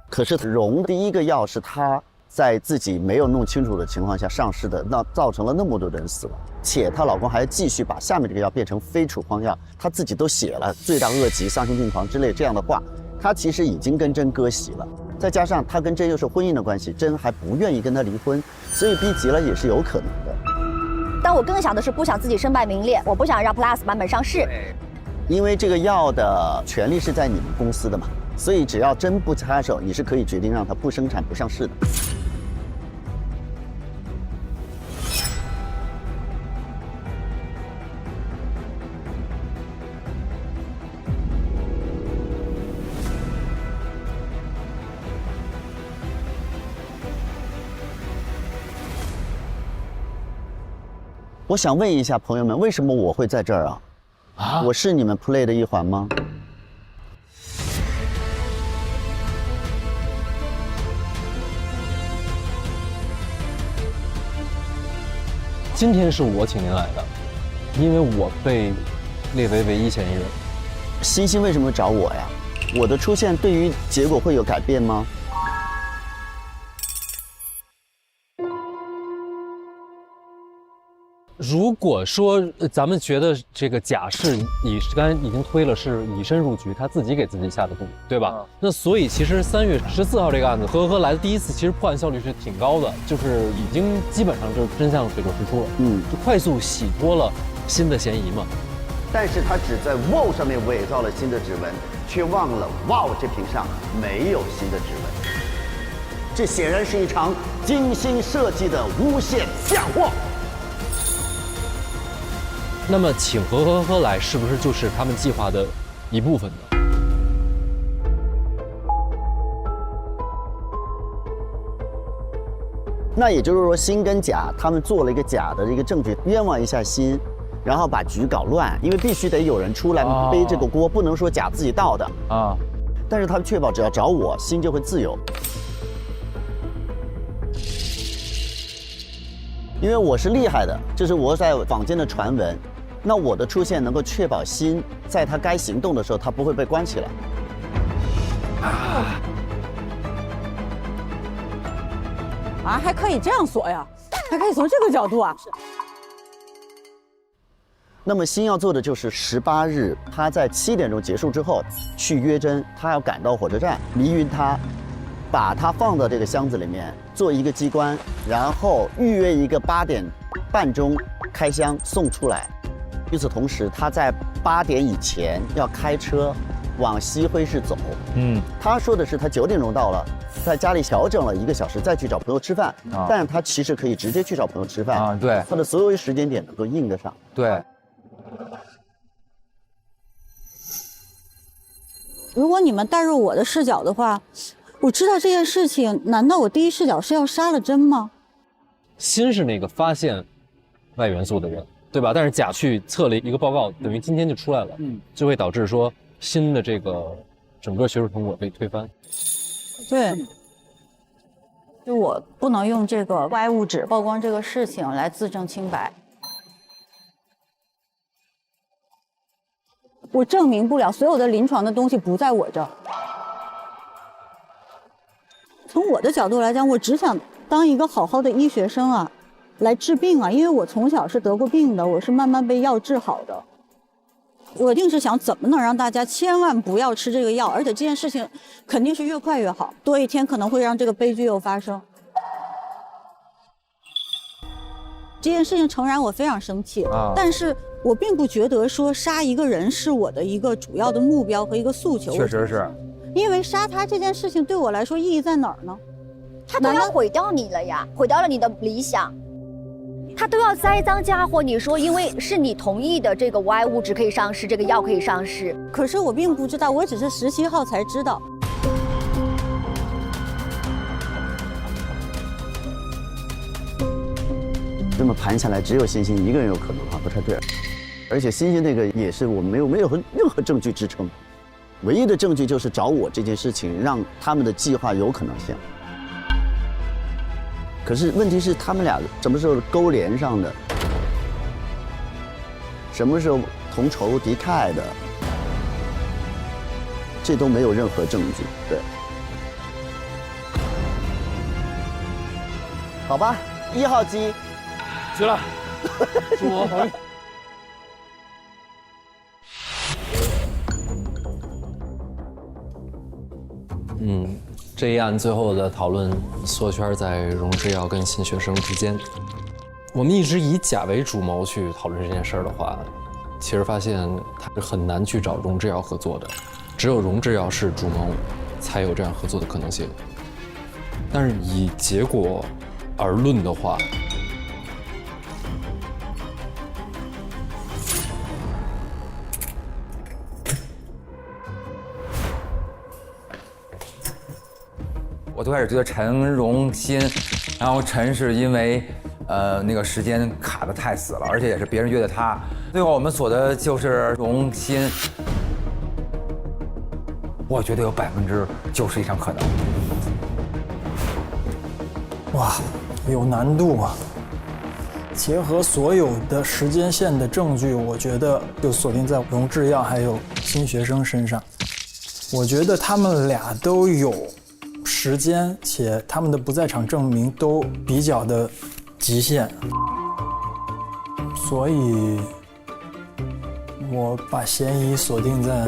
可是荣第一个药是他在自己没有弄清楚的情况下上市的，那造成了那么多人死亡，且她老公还继续把下面这个药变成非处方药，他自己都写了罪大恶极、丧心病狂之类这样的话，他其实已经跟甄割席了。再加上他跟甄又是婚姻的关系，甄还不愿意跟他离婚，所以逼急了也是有可能的。但我更想的是不想自己身败名裂，我不想让 Plus 版本上市，因为这个药的权利是在你们公司的嘛，所以只要甄不插手，你是可以决定让它不生产、不上市的。我想问一下朋友们，为什么我会在这儿啊？我是你们 play 的一环吗？今天是我请您来的，因为我被列为唯一嫌疑人。欣欣为什么找我呀？我的出现对于结果会有改变吗？如果说咱们觉得这个甲是刚才已经推了是以身入局，他自己给自己下的毒，对吧？那所以其实3月14号这个案子和来的第一次，其实破案效率是挺高的，就是已经基本上就是真相水落石出了，就快速洗脱了新的嫌疑嘛。但是他只在 wow 上面伪造了新的指纹，却忘了 wow 这屏上没有新的指纹。这显然是一场精心设计的诬陷嫁祸。那么请和来是不是就是他们计划的一部分呢？那也就是说，辛跟甲他们做了一个假的一个证据，冤枉一下辛，然后把局搞乱，因为必须得有人出来背这个锅，不能说甲自己盗的啊。但是他们确保只要找我，辛就会自由，因为我是厉害的，这是我在坊间的传闻。那我的出现能够确保辛在他该行动的时候，他不会被关起来。啊，还可以这样说呀，还可以从这个角度啊。那么辛要做的就是18日，他在7点钟结束之后去约侦，他要赶到火车站，迷晕他，把他放到这个箱子里面，做一个机关，然后预约一个8点半钟开箱送出来。与此同时，他在8点以前要开车往西辉市走。他说的是他9点钟到了。在家里调整了1个小时，再去找朋友吃饭。但是他其实可以直接去找朋友吃饭啊。对，他的所有时间点能够应得上。对。如果你们带入我的视角的话，我知道这件事情，难道我第一视角是要杀了真吗？辛是那个发现外元素的人，对吧？但是甲去测了一个报告，等于今天就出来了，就会导致说辛的这个整个学术成果被推翻。对，就我不能用这个歪物质曝光这个事情来自证清白，我证明不了所有的临床的东西不在我这儿。从我的角度来讲，我只想当一个好好的医学生啊，来治病啊，因为我从小是得过病的，我是慢慢被药治好的。我一定是想怎么能让大家千万不要吃这个药，而且这件事情肯定是越快越好，多一天可能会让这个悲剧又发生。这件事情诚然我非常生气，但是我并不觉得说杀一个人是我的一个主要的目标和一个诉求。确实是，因为杀他这件事情对我来说意义在哪儿呢？他都要毁掉你了呀，毁掉了你的理想。他都要栽赃嫁祸，你说因为是你同意的，这个 Y 物质可以上市，这个药可以上市，可是我并不知道，我只是17号才知道。这么盘下来，只有星星一个人有可能啊，不太对。而且星星那个也是我们没有任何证据支撑，唯一的证据就是找我这件事情，让他们的计划有可能性。可是问题是，他们俩什么时候勾连上的？什么时候同仇敌忾的？这都没有任何证据。对，好吧，1号机，去了，祝我好运。这一案最后的讨论缩圈在荣制药跟辛学生之间。我们一直以甲为主谋去讨论这件事儿的话，其实发现他是很难去找荣制药合作的，只有荣制药是主谋，才有这样合作的可能性。但是以结果而论的话，我最开始觉得陈荣辛，然后陈是因为那个时间卡得太死了，而且也是别人约的他，最后我们锁的就是荣辛。我觉得有90%以上可能。哇，有难度啊！结合所有的时间线的证据，我觉得就锁定在荣制药还有辛学生身上。我觉得他们俩都有时间，且他们的不在场证明都比较的极限，所以我把嫌疑锁定在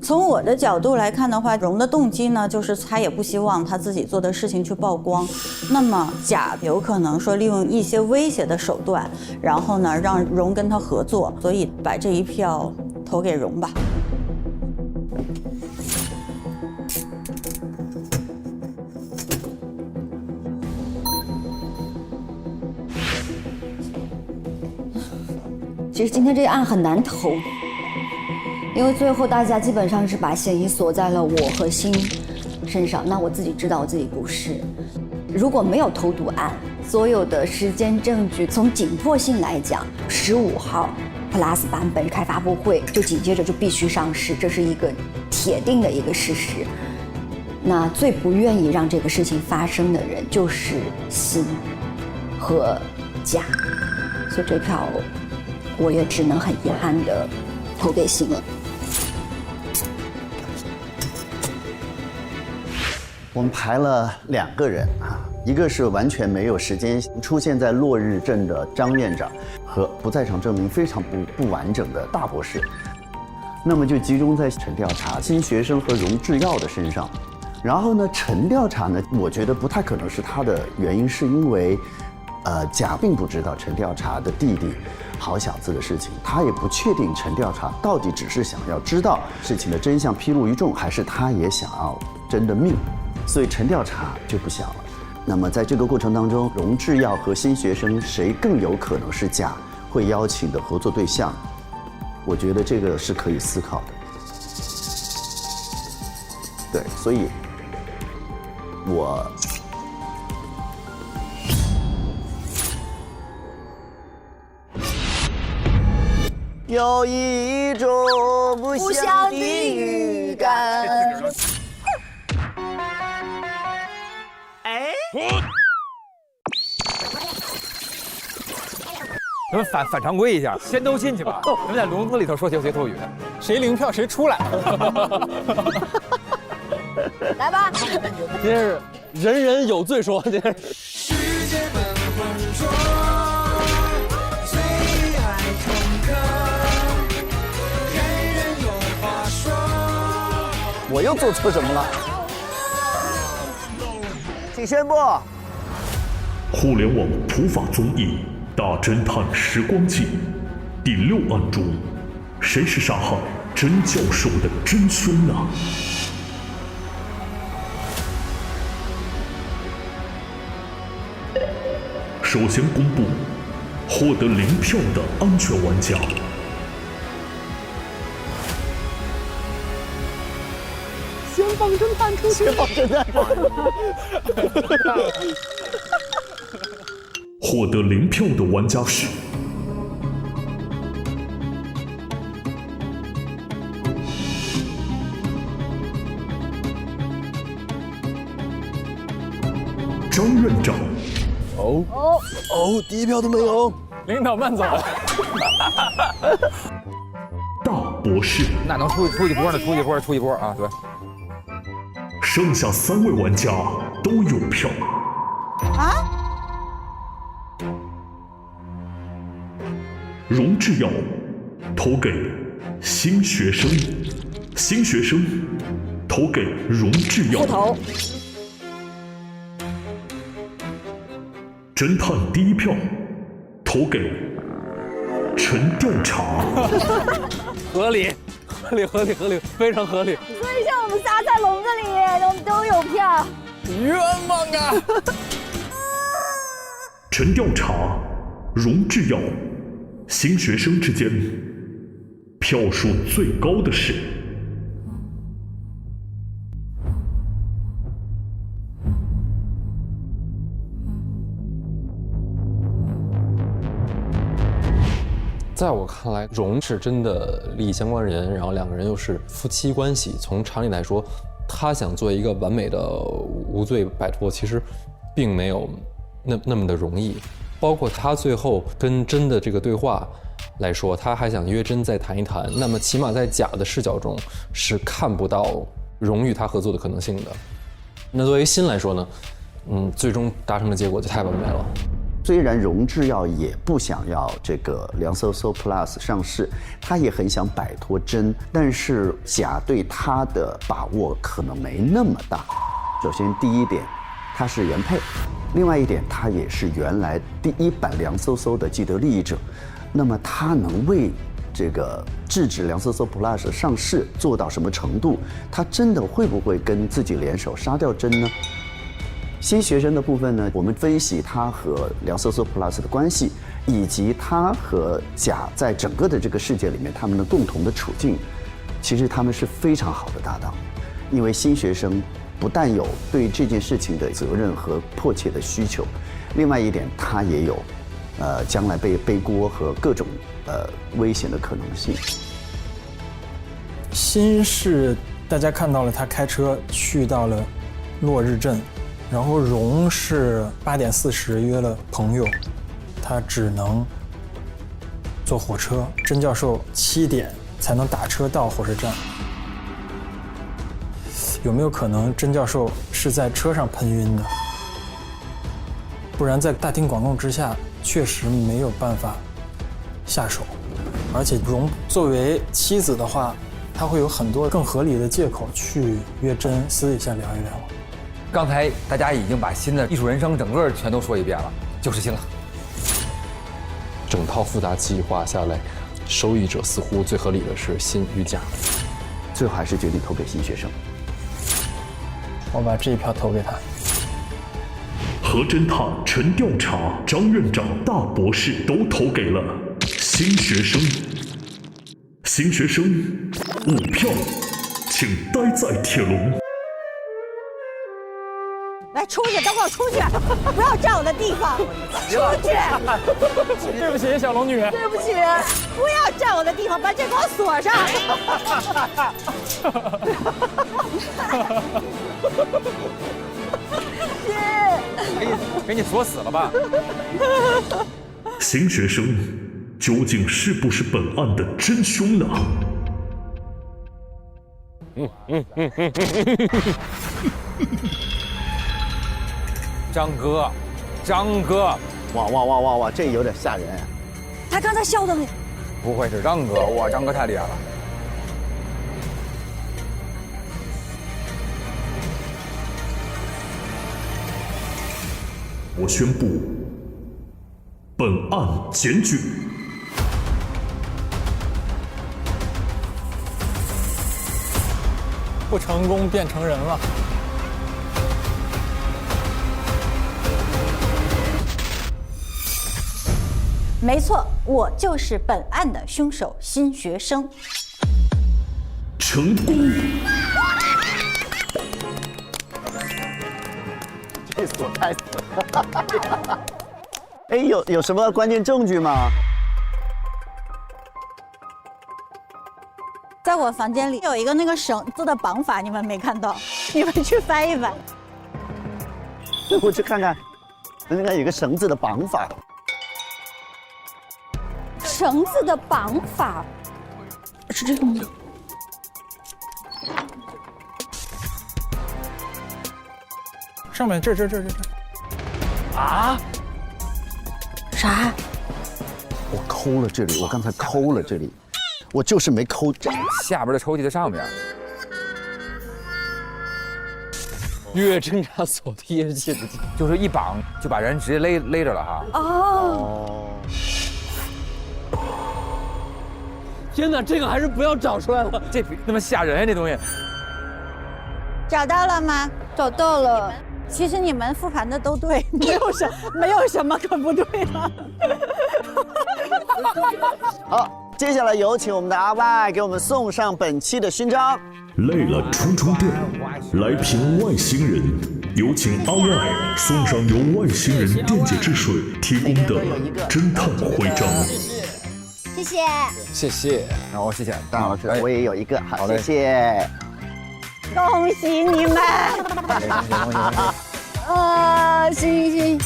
从我的角度来看的话，荣的动机呢，就是他也不希望他自己做的事情去曝光。那么甲有可能说利用一些威胁的手段，然后呢让荣跟他合作，所以把这一票投给荣吧。其实今天这个案很难投，因为最后大家基本上是把嫌疑锁在了我和辛身上。那我自己知道我自己不是。如果没有投毒案，所有的时间证据从紧迫性来讲，15号 Plus 版本开发布会就紧接着就必须上市，这是一个铁定的一个事实。那最不愿意让这个事情发生的人就是辛和甲，所以这票我也只能很遗憾的投给辛了。我们排了2个人啊，一个是完全没有时间出现在落日镇的张院长，和不在场证明非常不完整的大博士。那么就集中在陈调查、新学生和荣制药的身上。然后呢，陈调查呢，我觉得不太可能是他的原因，是因为甲并不知道陈调查的弟弟好小子的事情，他也不确定陈调查到底只是想要知道事情的真相披露于众，还是他也想要真的命，所以陈调查就不想了。那么在这个过程当中，荣制药和新学生谁更有可能是甲会邀请的合作对象？我觉得这个是可以思考的。对，所以我有一种不祥的预感。咱们反常规一下，先都进去吧。咱们在笼子里头说thiếu学透语，谁零票谁出来。来吧，今天是人人有罪说，今天是。我又做错什么了？请宣布。互联网普法综艺《大侦探时光机》第6案中，谁是杀害甄教授的真凶呢？首先公布获得0票的安全玩家。先放侦探出去，先放侦探出去。获得0票的玩家是张院长。第1票都没有。领导慢走。大博士。那能出一波呢？出一波啊！对。剩下3位玩家都有票。啊？荣制药投给新学生，新学生投给荣制药。不投。侦探第1票投给陈调查。合理，非常合理。所以像我们仨在笼子里都有票，冤枉啊！陈调查、荣制药、新学生之间，票数最高的是在我看来，荣是真的利益相关人，然后2个人又是夫妻关系。从常理来说，他想做一个完美的无罪摆脱，其实并没有那么的容易。包括他最后跟甄的这个对话来说，他还想约甄再谈一谈。那么起码在甲的视角中是看不到荣与他合作的可能性的。那作为辛来说呢，最终达成的结果就太完美了。虽然荣制药也不想要这个凉飕飕 Plus 上市，他也很想摆脱真，但是甲对它的把握可能没那么大。首先第一点，它是原配；另外一点，它也是原来第一版凉飕飕的既得利益者。那么它能为这个制止凉飕飕 Plus 上市做到什么程度？它真的会不会跟自己联手杀掉真呢？新学生的部分呢，我们分析它和凉飕飕 Plus 的关系，以及它和甲在整个的这个世界里面他们的共同的处境，其实他们是非常好的搭档。因为新学生不但有对这件事情的责任和迫切的需求，另外一点他也有，将来被背锅和各种危险的可能性。新是大家看到了他开车去到了落日镇。然后荣是8点40约了朋友，他只能坐火车。甄教授7点才能打车到火车站。有没有可能甄教授是在车上喷晕的？不然在大庭广众之下确实没有办法下手。而且荣作为妻子的话，他会有很多更合理的借口去约甄私底下聊一聊。刚才大家已经把新的艺术人生整个全都说一遍了，就是新了。整套复杂计划下来，受益者似乎最合理的是新与甲。最后还是决定投给新学生。我把这一票投给他。何侦探、陈调查、张院长、大博士都投给了新学生。新学生5票，请待在铁笼。来，出去，都给我出去！不要占我的地方，出去！对不起，小龙女。对不起，不要占我的地方，把这给我锁上。给你锁死了吧？新学生究竟是不是本案的真凶呢？张哥，张哥，哇，这有点吓人。他刚才笑的，不会是张哥？哇，张哥太厉害了。我宣布，本案检举。不成功变成人了。没错，我就是本案的凶手新学生。成功！这锁太死了！哎，有什么关键证据吗？在我房间里有一个那个绳子的绑法，你们没看到？你们去翻一翻。我去看看，那个有个绳子的绑法。绳子的绑法是这个吗？上面这。啊？啥？我抠了这里，我刚才抠了这里，我就是没抠这下边的抽屉的上面。越侦查所贴切的，就是一绑就把人直接勒着了哈。哦。天哪，这个还是不要找出来了，这那么吓人呀，这东西。找到了吗？找到了。其实你们复盘的都对，没有什么可不对的。好，接下来有请我们的阿外给我们送上本期的勋章。累了充充电，来评外星人。有请阿外送上由外星人电解质水提供的侦探徽章。谢谢。谢谢。然后谢谢张老师，我也有一个，好，嘞谢谢。恭喜你们！行。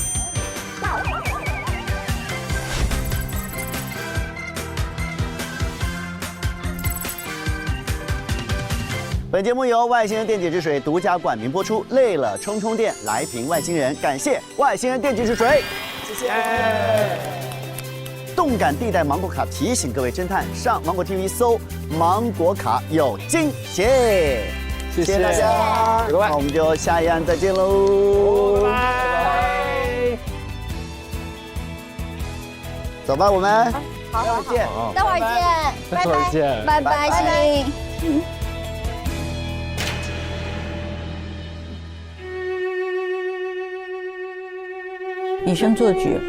本节目由外星人电解质水独家冠名播出。累了充充电，来瓶外星人，感谢外星人电解质水。谢谢。动感地带芒果卡提醒各位侦探，上芒果 TV 搜芒果卡有惊喜。谢谢大家，那我们就下一案再见喽，拜拜。走吧，我们好，待会儿见，待会儿见，待会儿见，拜拜，欣欣。以身作局。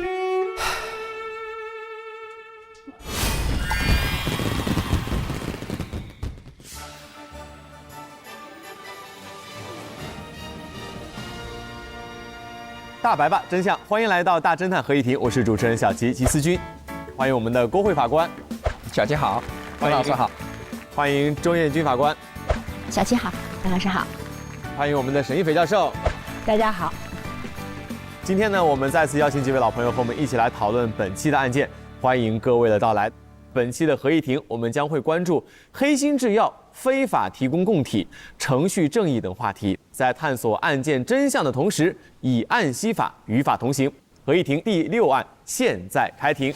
大白吧真相，欢迎来到大侦探合议庭，我是主持人小吉吉思君，欢迎我们的郭慧法官，小吉好，欢迎老师好，欢迎周彦军法官，小七好，张老师好，欢迎我们的沈一斐教授，大家好。今天呢，我们再次邀请几位老朋友和我们一起来讨论本期的案件，欢迎各位的到来。本期的合议庭，我们将会关注黑心制药、非法提供供体、程序正义等话题，在探索案件真相的同时，以案析法，与法同行。合议庭第6案现在开庭。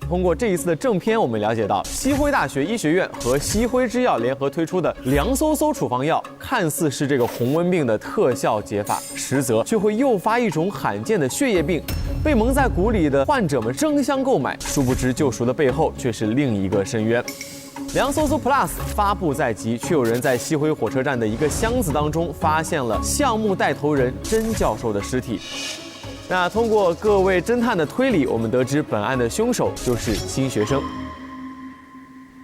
通过这一次的正片，我们了解到西辉大学医学院和西辉制药联合推出的凉飕飕处方药，看似是这个红温病的特效解法，实则却会诱发一种罕见的血液病。被蒙在鼓里的患者们争相购买，殊不知救赎的背后却是另一个深渊。凉飕飕 Plus 发布在即，却有人在西辉火车站的一个箱子当中发现了项目带头人甄教授的尸体。那通过各位侦探的推理，我们得知本案的凶手就是新学生。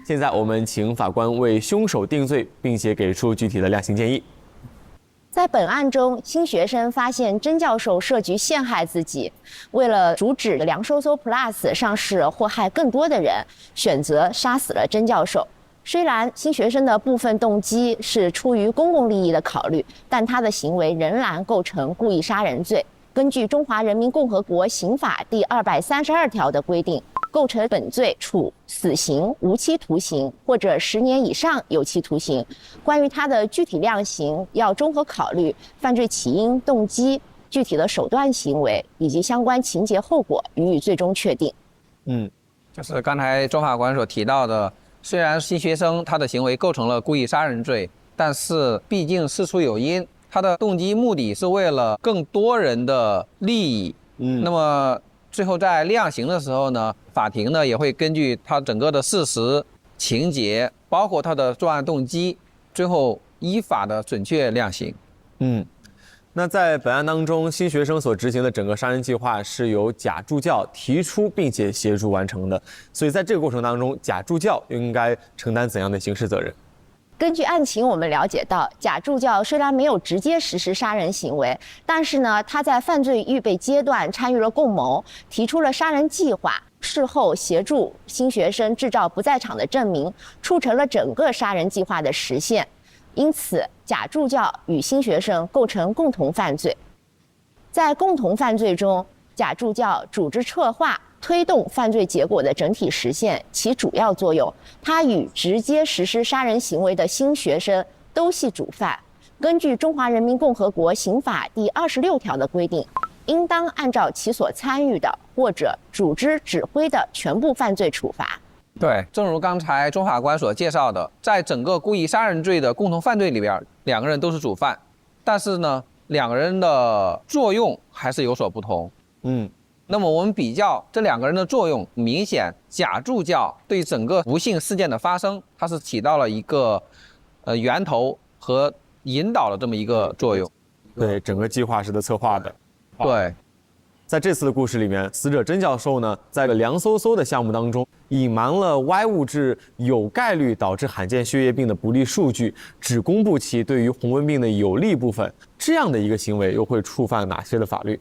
现在我们请法官为凶手定罪，并且给出具体的量刑建议。在本案中，新学生发现甄教授设局陷害自己，为了阻止凉飕飕 Plus 上市祸害更多的人，选择杀死了甄教授。虽然新学生的部分动机是出于公共利益的考虑，但他的行为仍然构成故意杀人罪。根据《中华人民共和国刑法》第232条的规定，构成本罪处死刑、无期徒刑或者10年以上有期徒刑。关于它的具体量刑，要综合考虑犯罪起因、动机、具体的手段、行为以及相关情节后果，予以最终确定。就是刚才周法官所提到的，虽然新学生他的行为构成了故意杀人罪，但是毕竟事出有因。他的动机目的是为了更多人的利益，那么最后在量刑的时候呢，法庭呢也会根据他整个的事实、情节，包括他的作案动机，最后依法的准确量刑。那在本案当中，新学生所执行的整个杀人计划是由假助教提出并且协助完成的，所以在这个过程当中，假助教应该承担怎样的刑事责任？根据案情，我们了解到，假助教虽然没有直接实施杀人行为，但是呢，他在犯罪预备阶段参与了共谋，提出了杀人计划，事后协助新学生制造不在场的证明，促成了整个杀人计划的实现。因此，假助教与新学生构成共同犯罪。在共同犯罪中，假助教组织策划，推动犯罪结果的整体实现起主要作用，他与直接实施杀人行为的新学生都系主犯。根据《中华人民共和国刑法》第26条的规定，应当按照其所参与的或者组织指挥的全部犯罪处罚。对，正如刚才钟法官所介绍的，在整个故意杀人罪的共同犯罪里边，两个人都是主犯，但是呢，两个人的作用还是有所不同。那么我们比较这两个人的作用，明显假助教对整个不幸事件的发生，它是起到了一个源头和引导的这么一个作用。对，整个计划是的策划的。对。在这次的故事里面，死者甄教授呢，在凉飕飕的项目当中，隐瞒了 Y 物质有概率导致罕见血液病的不利数据，只公布其对于红温病的有利部分，这样的一个行为又会触犯哪些的法律？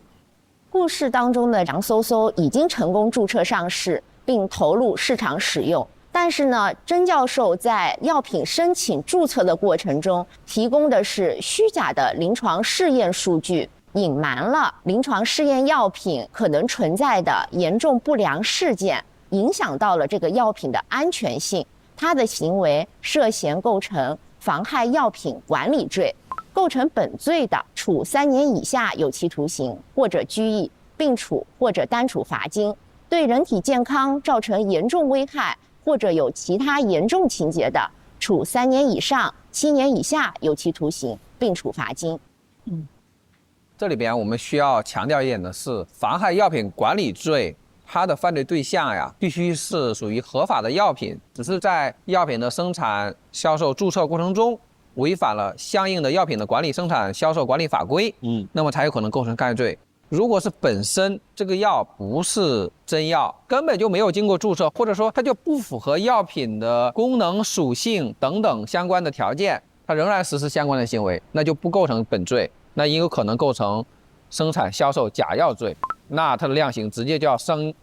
故事当中的凉飕飕已经成功注册上市，并投入市场使用。但是呢，甄教授在药品申请注册的过程中，提供的是虚假的临床试验数据，隐瞒了临床试验药品可能存在的严重不良事件，影响到了这个药品的安全性。他的行为涉嫌构成妨害药品管理罪，构成本罪的，处3年以下有期徒刑或者拘役并处或者单处罚金；对人体健康造成严重危害或者有其他严重情节的，处3年以上7年以下有期徒刑，并处罚金。这里边我们需要强调一点的是，妨害药品管理罪，它的犯罪对象呀，必须是属于合法的药品，只是在药品的生产、销售、注册过程中违反了相应的药品的管理、生产、销售管理法规，那么才有可能构成该罪。如果是本身这个药不是真药，根本就没有经过注册，或者说它就不符合药品的功能属性等等相关的条件，它仍然实施相关的行为，那就不构成本罪，那也有可能构成生产销售假药罪，那它的量刑直接就要升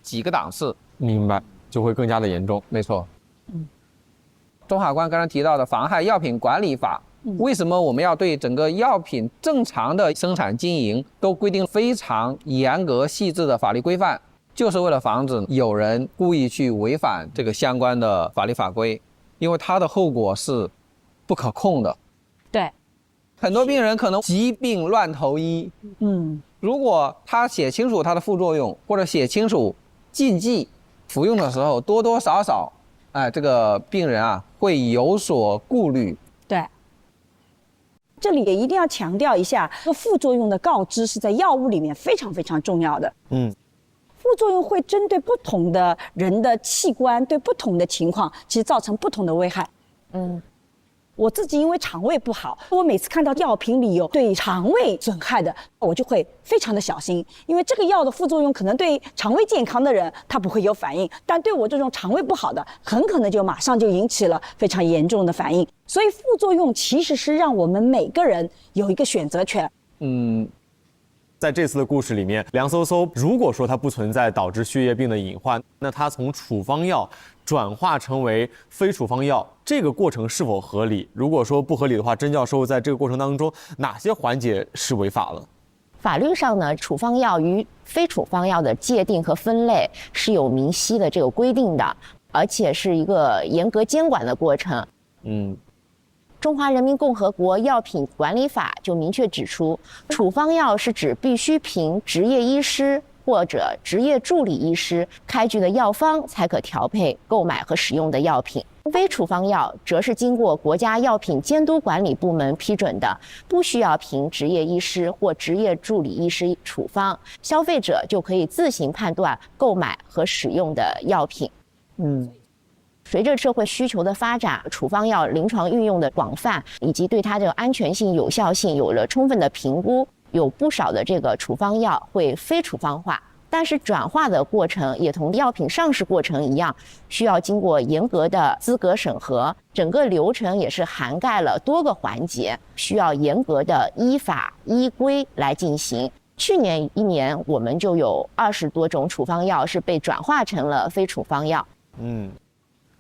几个档次。明白，就会更加的严重。没错。钟法官刚才提到的妨害药品管理法，为什么我们要对整个药品正常的生产经营都规定非常严格细致的法律规范？就是为了防止有人故意去违反这个相关的法律法规，因为它的后果是不可控的。对，很多病人可能疾病乱投医，如果他写清楚它的副作用，或者写清楚禁忌，服用的时候多多少少，这个病人啊会有所顾虑。对，这里也一定要强调一下，这个副作用的告知是在药物里面非常非常重要的。副作用会针对不同的人的器官，对不同的情况，其实造成不同的危害。我自己因为肠胃不好，我每次看到药品里有对肠胃损害的，我就会非常的小心，因为这个药的副作用可能对肠胃健康的人他不会有反应，但对我这种肠胃不好的，很可能就马上就引起了非常严重的反应。所以副作用其实是让我们每个人有一个选择权。在这次的故事里面，梁嗖嗖如果说它不存在导致血液病的隐患，那它从处方药转化成为非处方药，这个过程是否合理？如果说不合理的话，甄教授在这个过程当中哪些环节是违法了？法律上呢，处方药与非处方药的界定和分类是有明晰的这个规定的，而且是一个严格监管的过程。中华人民共和国药品管理法就明确指出，处方药是指必须凭执业医师或者执业助理医师开具的药方才可调配、购买和使用的药品。非处方药则是经过国家药品监督管理部门批准的，不需要凭执业医师或执业助理医师处方，消费者就可以自行判断购买和使用的药品。随着社会需求的发展，处方药临床运用的广泛，以及对它的安全性、有效性有了充分的评估，有不少的这个处方药会非处方化。但是转化的过程也同药品上市过程一样，需要经过严格的资格审核，整个流程也是涵盖了多个环节，需要严格的依法依规来进行。去年1年，我们就有20多种处方药是被转化成了非处方药。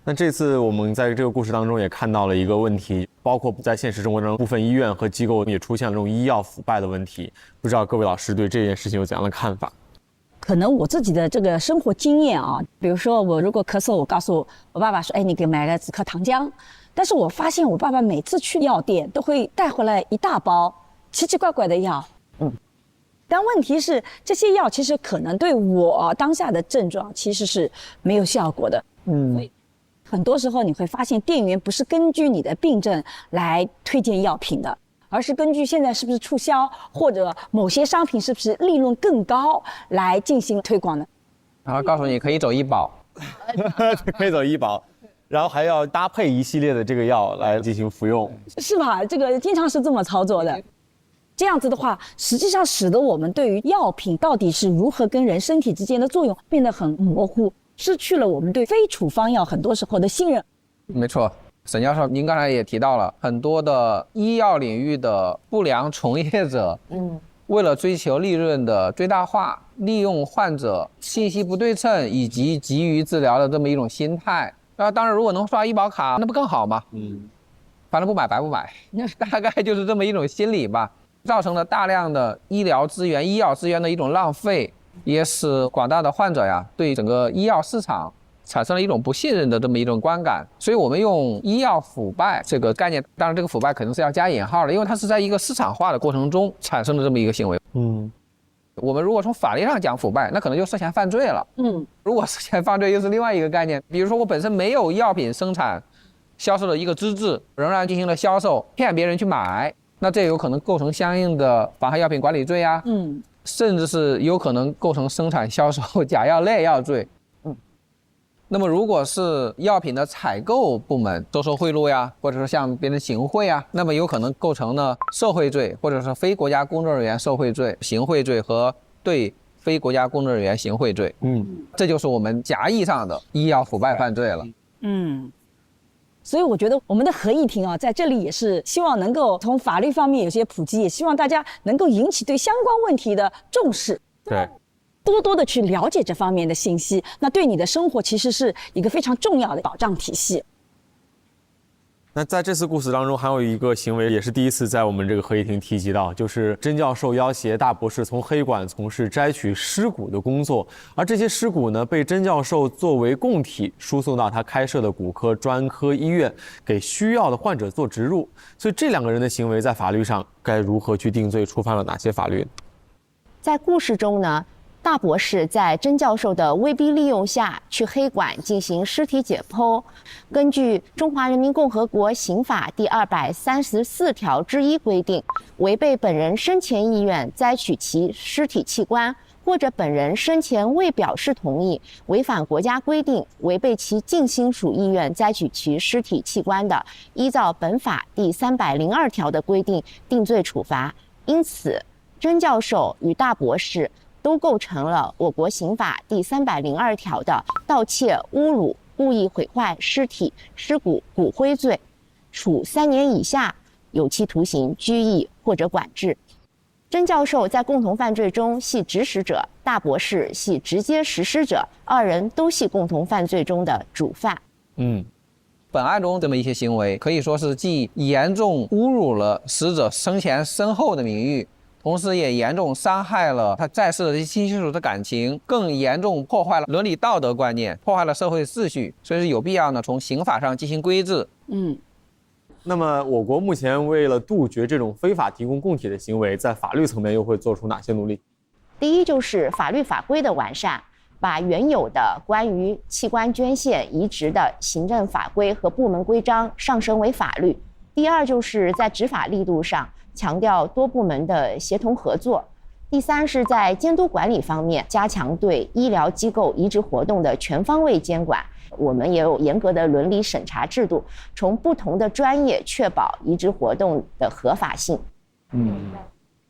那这次我们在这个故事当中也看到了一个问题，包括在现实生活中，部分医院和机构也出现了这种医药腐败的问题。不知道各位老师对这件事情有怎样的看法？可能我自己的这个生活经验啊，比如说我如果咳嗽，我告诉我爸爸说，你给买个止咳糖浆。但是我发现我爸爸每次去药店都会带回来一大包奇奇怪怪的药。但问题是，这些药其实可能对我当下的症状其实是没有效果的。所以很多时候你会发现，店员不是根据你的病症来推荐药品的，而是根据现在是不是促销，或者某些商品是不是利润更高来进行推广的。然后告诉你可以走医保，可以走医保，然后还要搭配一系列的这个药来进行服用，是吧？这个经常是这么操作的。这样子的话，实际上使得我们对于药品到底是如何跟人身体之间的作用变得很模糊，失去了我们对非处方药很多时候的信任。没错，沈教授，您刚才也提到了很多的医药领域的不良从业者，为了追求利润的最大化，利用患者信息不对称以及急于治疗的这么一种心态。当然，如果能刷医保卡，那不更好吗？反正不买白不买，大概就是这么一种心理吧，造成了大量的医疗资源、医药资源的一种浪费。也使广大的患者呀对整个医药市场产生了一种不信任的这么一种观感，所以我们用医药腐败这个概念，当然这个腐败可能是要加引号的，因为它是在一个市场化的过程中产生的这么一个行为。我们如果从法律上讲腐败，那可能就涉嫌犯罪了。如果涉嫌犯罪又是另外一个概念。比如说我本身没有药品生产、销售的一个资质，仍然进行了销售，骗别人去买，那这有可能构成相应的妨害药品管理罪啊。甚至是有可能构成生产销售假药类药罪。那么如果是药品的采购部门收贿赂呀，或者说向别人行贿啊，那么有可能构成呢受贿罪，或者是非国家公职人员受贿罪、行贿罪和对非国家公职人员行贿罪。这就是我们狭义上的医药腐败犯罪了。所以我觉得我们的合议庭啊，在这里也是希望能够从法律方面有些普及，也希望大家能够引起对相关问题的重视。对。多多的去了解这方面的信息，那对你的生活其实是一个非常重要的保障体系。那在这次故事当中，还有一个行为也是第一次在我们这个合议庭提及到，就是甄教授要挟大博士从黑馆从事摘取尸骨的工作，而这些尸骨呢，被甄教授作为供体输送到他开设的骨科专科医院，给需要的患者做植入。所以这两个人的行为在法律上该如何去定罪，触犯了哪些法律呢？在故事中呢，大博士在甄教授的威逼利诱下去黑馆进行尸体解剖。根据《中华人民共和国刑法》第234条之1规定，违背本人生前意愿摘取其尸体器官，或者本人生前未表示同意，违反国家规定，违背其近亲属意愿摘取其尸体器官的，依照本法第302条的规定定罪处罚。因此，甄教授与大博士都构成了我国刑法第302条的盗窃、侮辱、故意毁坏尸体、尸骨、骨灰罪，处3年以下有期徒刑、拘役或者管制。甄教授在共同犯罪中系指使者，大博士系直接实施者，二人都系共同犯罪中的主犯。本案中这么一些行为，可以说是既严重侮辱了死者生前身后的名誉，同时也严重伤害了他在世的亲亲属的感情，更严重破坏了伦理道德观念，破坏了社会秩序，所以是有必要呢从刑法上进行规制。那么我国目前为了杜绝这种非法提供供体的行为，在法律层面又会做出哪些努力？第一就是法律法规的完善，把原有的关于器官捐献移植的行政法规和部门规章上升为法律。第二就是在执法力度上强调多部门的协同合作。第三是在监督管理方面加强对医疗机构移植活动的全方位监管。我们也有严格的伦理审查制度，从不同的专业确保移植活动的合法性。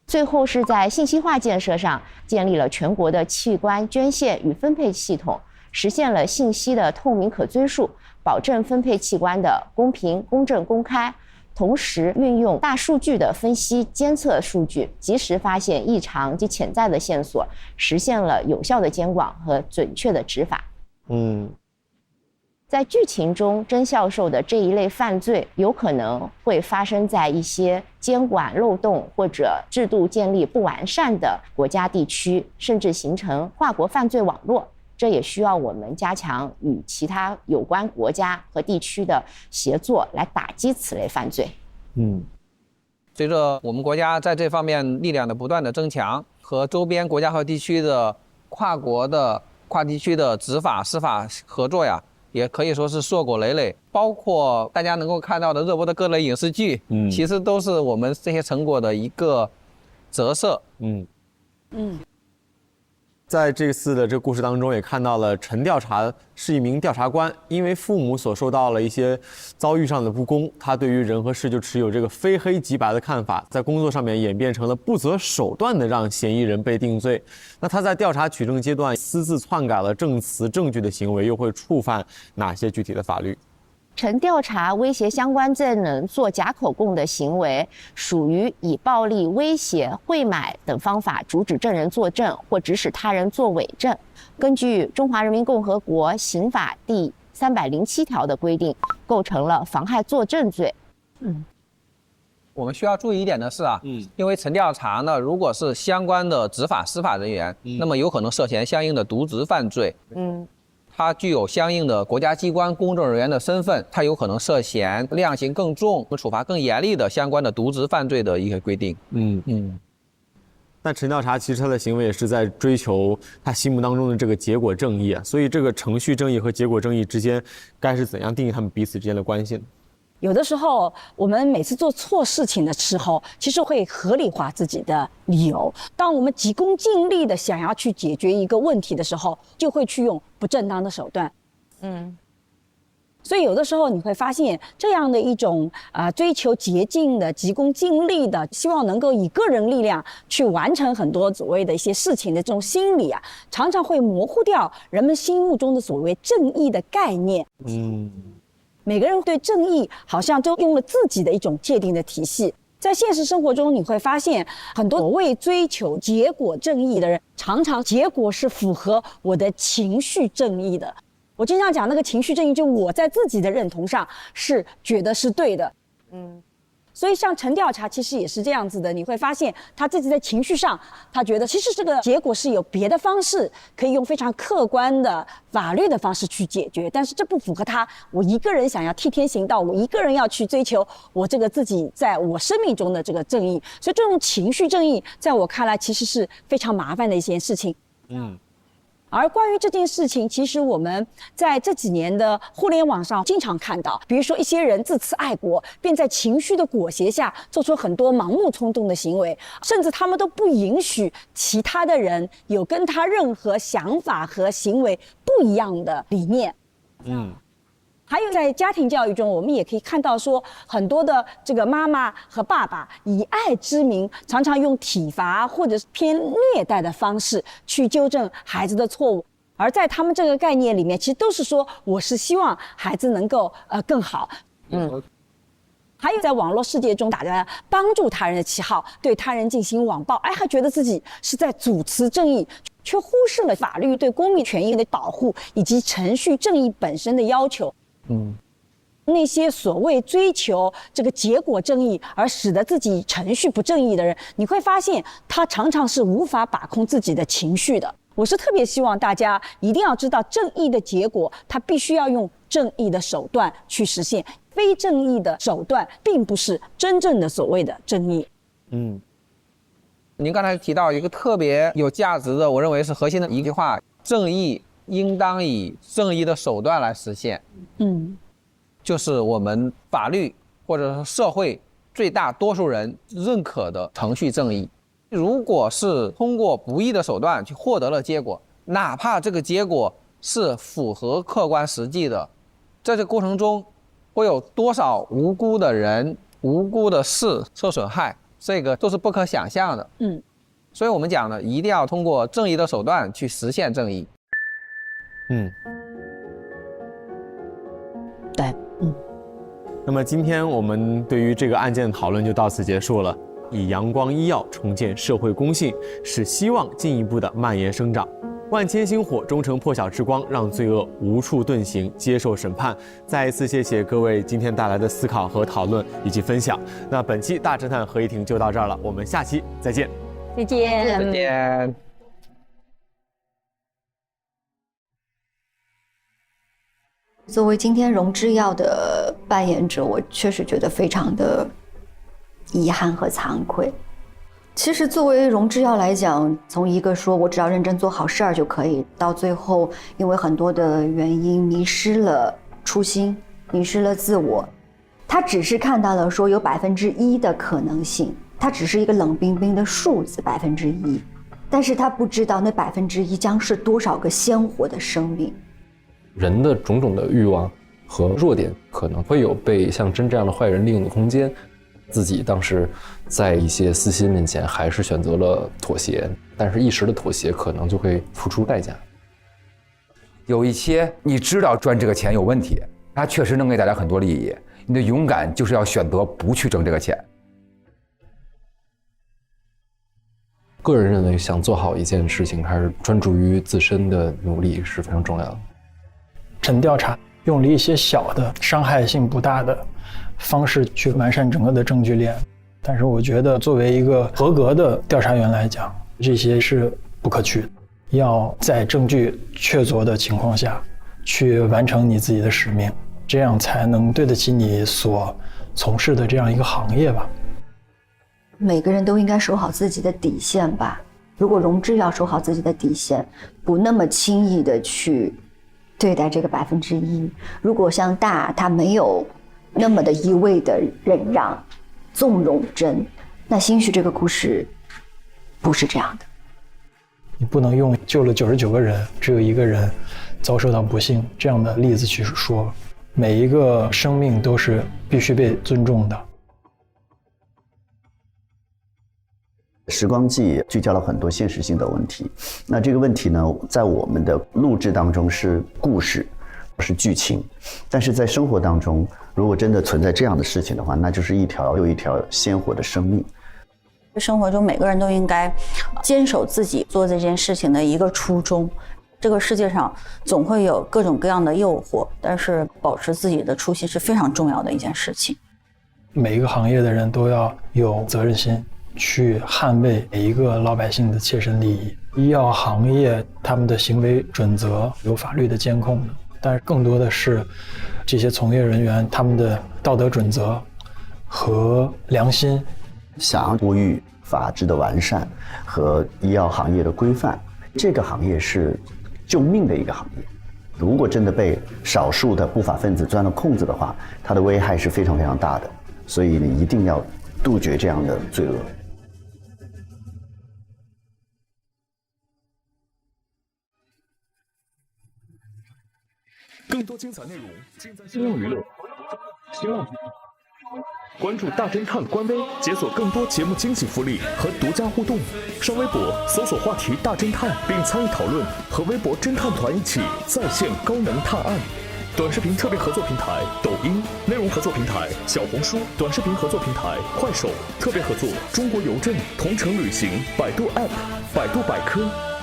最后是在信息化建设上建立了全国的器官捐献与分配系统，实现了信息的透明可追溯，保证分配器官的公平、公正、公开。同时运用大数据的分析监测数据，及时发现异常及潜在的线索，实现了有效的监管和准确的执法。在剧情中，甄教授的这一类犯罪有可能会发生在一些监管漏洞或者制度建立不完善的国家地区，甚至形成跨国犯罪网络。这也需要我们加强与其他有关国家和地区的协作，来打击此类犯罪。随着我们国家在这方面力量的不断的增强，和周边国家和地区的跨国的跨地区的执法司法合作呀，也可以说是硕果累累。包括大家能够看到的热播的各类影视剧，其实都是我们这些成果的一个折射。在这次的这个故事当中，也看到了陈调查是一名调查官，因为父母所受到了一些遭遇上的不公，他对于人和事就持有这个非黑即白的看法，在工作上面演变成了不择手段的让嫌疑人被定罪。那他在调查取证阶段私自篡改了证词证据的行为，又会触犯哪些具体的法律？陈调查威胁相关证人做假口供的行为，属于以暴力、威胁、贿买等方法阻止证人作证或指使他人作伪证。根据《中华人民共和国刑法》第307条的规定，构成了妨害作证罪。我们需要注意一点的是因为陈调查呢，如果是相关的执法司法人员，那么有可能涉嫌相应的渎职犯罪。他具有相应的国家机关公证人员的身份，他有可能涉嫌量刑更重、处罚更严厉的相关的渎职犯罪的一些规定。但陈调查其实他的行为也是在追求他心目当中的这个结果正义啊，所以这个程序正义和结果正义之间该是怎样定义他们彼此之间的关系呢？有的时候，我们每次做错事情的时候，其实会合理化自己的理由。当我们急功近利的想要去解决一个问题的时候，就会去用不正当的手段。所以有的时候你会发现，这样的一种追求捷径的、急功近利的，希望能够以个人力量去完成很多所谓的一些事情的这种心理啊，常常会模糊掉人们心目中的所谓正义的概念。每个人对正义好像都用了自己的一种界定的体系。在现实生活中，你会发现很多所谓追求结果正义的人，常常结果是符合我的情绪正义的。我经常讲那个情绪正义，就我在自己的认同上是觉得是对的。所以像陈调查其实也是这样子的，你会发现他自己在情绪上，他觉得其实这个结果是有别的方式，可以用非常客观的法律的方式去解决，但是这不符合我一个人想要替天行道，我一个人要去追求我这个自己在我生命中的这个正义。所以这种情绪正义在我看来其实是非常麻烦的一件事情。而关于这件事情，其实我们在这几年的互联网上经常看到，比如说一些人自恃爱国，便在情绪的裹挟下做出很多盲目冲动的行为，甚至他们都不允许其他的人有跟他任何想法和行为不一样的理念。还有在家庭教育中，我们也可以看到说，很多的这个妈妈和爸爸以爱之名，常常用体罚或者是偏虐待的方式去纠正孩子的错误。而在他们这个概念里面，其实都是说我是希望孩子能够更好。还有在网络世界中打着帮助他人的旗号，对他人进行网暴，还觉得自己是在主持正义，却忽视了法律对公民权益的保护以及程序正义本身的要求。那些所谓追求这个结果正义而使得自己程序不正义的人，你会发现他常常是无法把控自己的情绪的。我是特别希望大家一定要知道，正义的结果它必须要用正义的手段去实现，非正义的手段并不是真正的所谓的正义。您刚才提到一个特别有价值的，我认为是核心的一句话：正义应当以正义的手段来实现。就是我们法律或者是社会最大多数人认可的程序正义。如果是通过不义的手段去获得了结果，哪怕这个结果是符合客观实际的，在这个过程中会有多少无辜的人、无辜的事受损害，这个都是不可想象的。所以我们讲呢，一定要通过正义的手段去实现正义。对。那么今天我们对于这个案件的讨论就到此结束了。以阳光医药重建社会公信，使希望进一步的蔓延生长。万千星火终成破晓之光，让罪恶无处遁形，接受审判。再一次谢谢各位今天带来的思考和讨论以及分享。那本期大侦探合议庭就到这儿了，我们下期再见。再见。再见。作为今天荣之耀的扮演者，我确实觉得非常的遗憾和惭愧。其实作为荣之耀来讲，从一个说我只要认真做好事儿就可以，到最后因为很多的原因迷失了初心，迷失了自我。他只是看到了说有1%的可能性，它只是一个冷冰冰的数字1%，但是他不知道那1%将是多少个鲜活的生命。人的种种的欲望和弱点可能会有被像真这样的坏人利用的空间，自己当时在一些私心面前还是选择了妥协，但是一时的妥协可能就会付出代价。有一些你知道赚这个钱有问题，它确实能给大家很多利益，你的勇敢就是要选择不去挣这个钱。个人认为，想做好一件事情，还是专注于自身的努力是非常重要的。陈调查用了一些小的伤害性不大的方式去完善整个的证据链，但是我觉得作为一个合格的调查员来讲，这些是不可取的，要在证据确凿的情况下去完成你自己的使命，这样才能对得起你所从事的这样一个行业吧。每个人都应该守好自己的底线吧。如果荣枝要守好自己的底线，不那么轻易的去对待这个1%，如果像大他没有那么的一味的忍让、纵容真，那兴许这个故事不是这样的。你不能用救了99个人，只有1个人遭受到不幸这样的例子去说，每一个生命都是必须被尊重的。时光记聚焦了很多现实性的问题，那这个问题呢，在我们的录制当中是故事，是剧情，但是在生活当中，如果真的存在这样的事情的话，那就是一条又一条鲜活的生命。生活中每个人都应该坚守自己做这件事情的一个初衷。这个世界上总会有各种各样的诱惑，但是保持自己的初心是非常重要的一件事情。每一个行业的人都要有责任心，去捍卫每一个老百姓的切身利益。医药行业他们的行为准则有法律的监控的，但是更多的是这些从业人员他们的道德准则和良心。想要呼吁法治的完善和医药行业的规范，这个行业是救命的一个行业。如果真的被少数的不法分子钻了空子的话，它的危害是非常非常大的，所以你一定要杜绝这样的罪恶。更多精彩内容尽在新浪娱乐、新浪关注大侦探官微，解锁更多节目惊喜福利和独家互动。上微博搜索话题大侦探，并参与讨论，和微博侦探团一起在线高能探案。短视频特别合作平台抖音，内容合作平台小红书，短视频合作平台快手，特别合作中国邮政、同程旅行、百度 App、百度百科。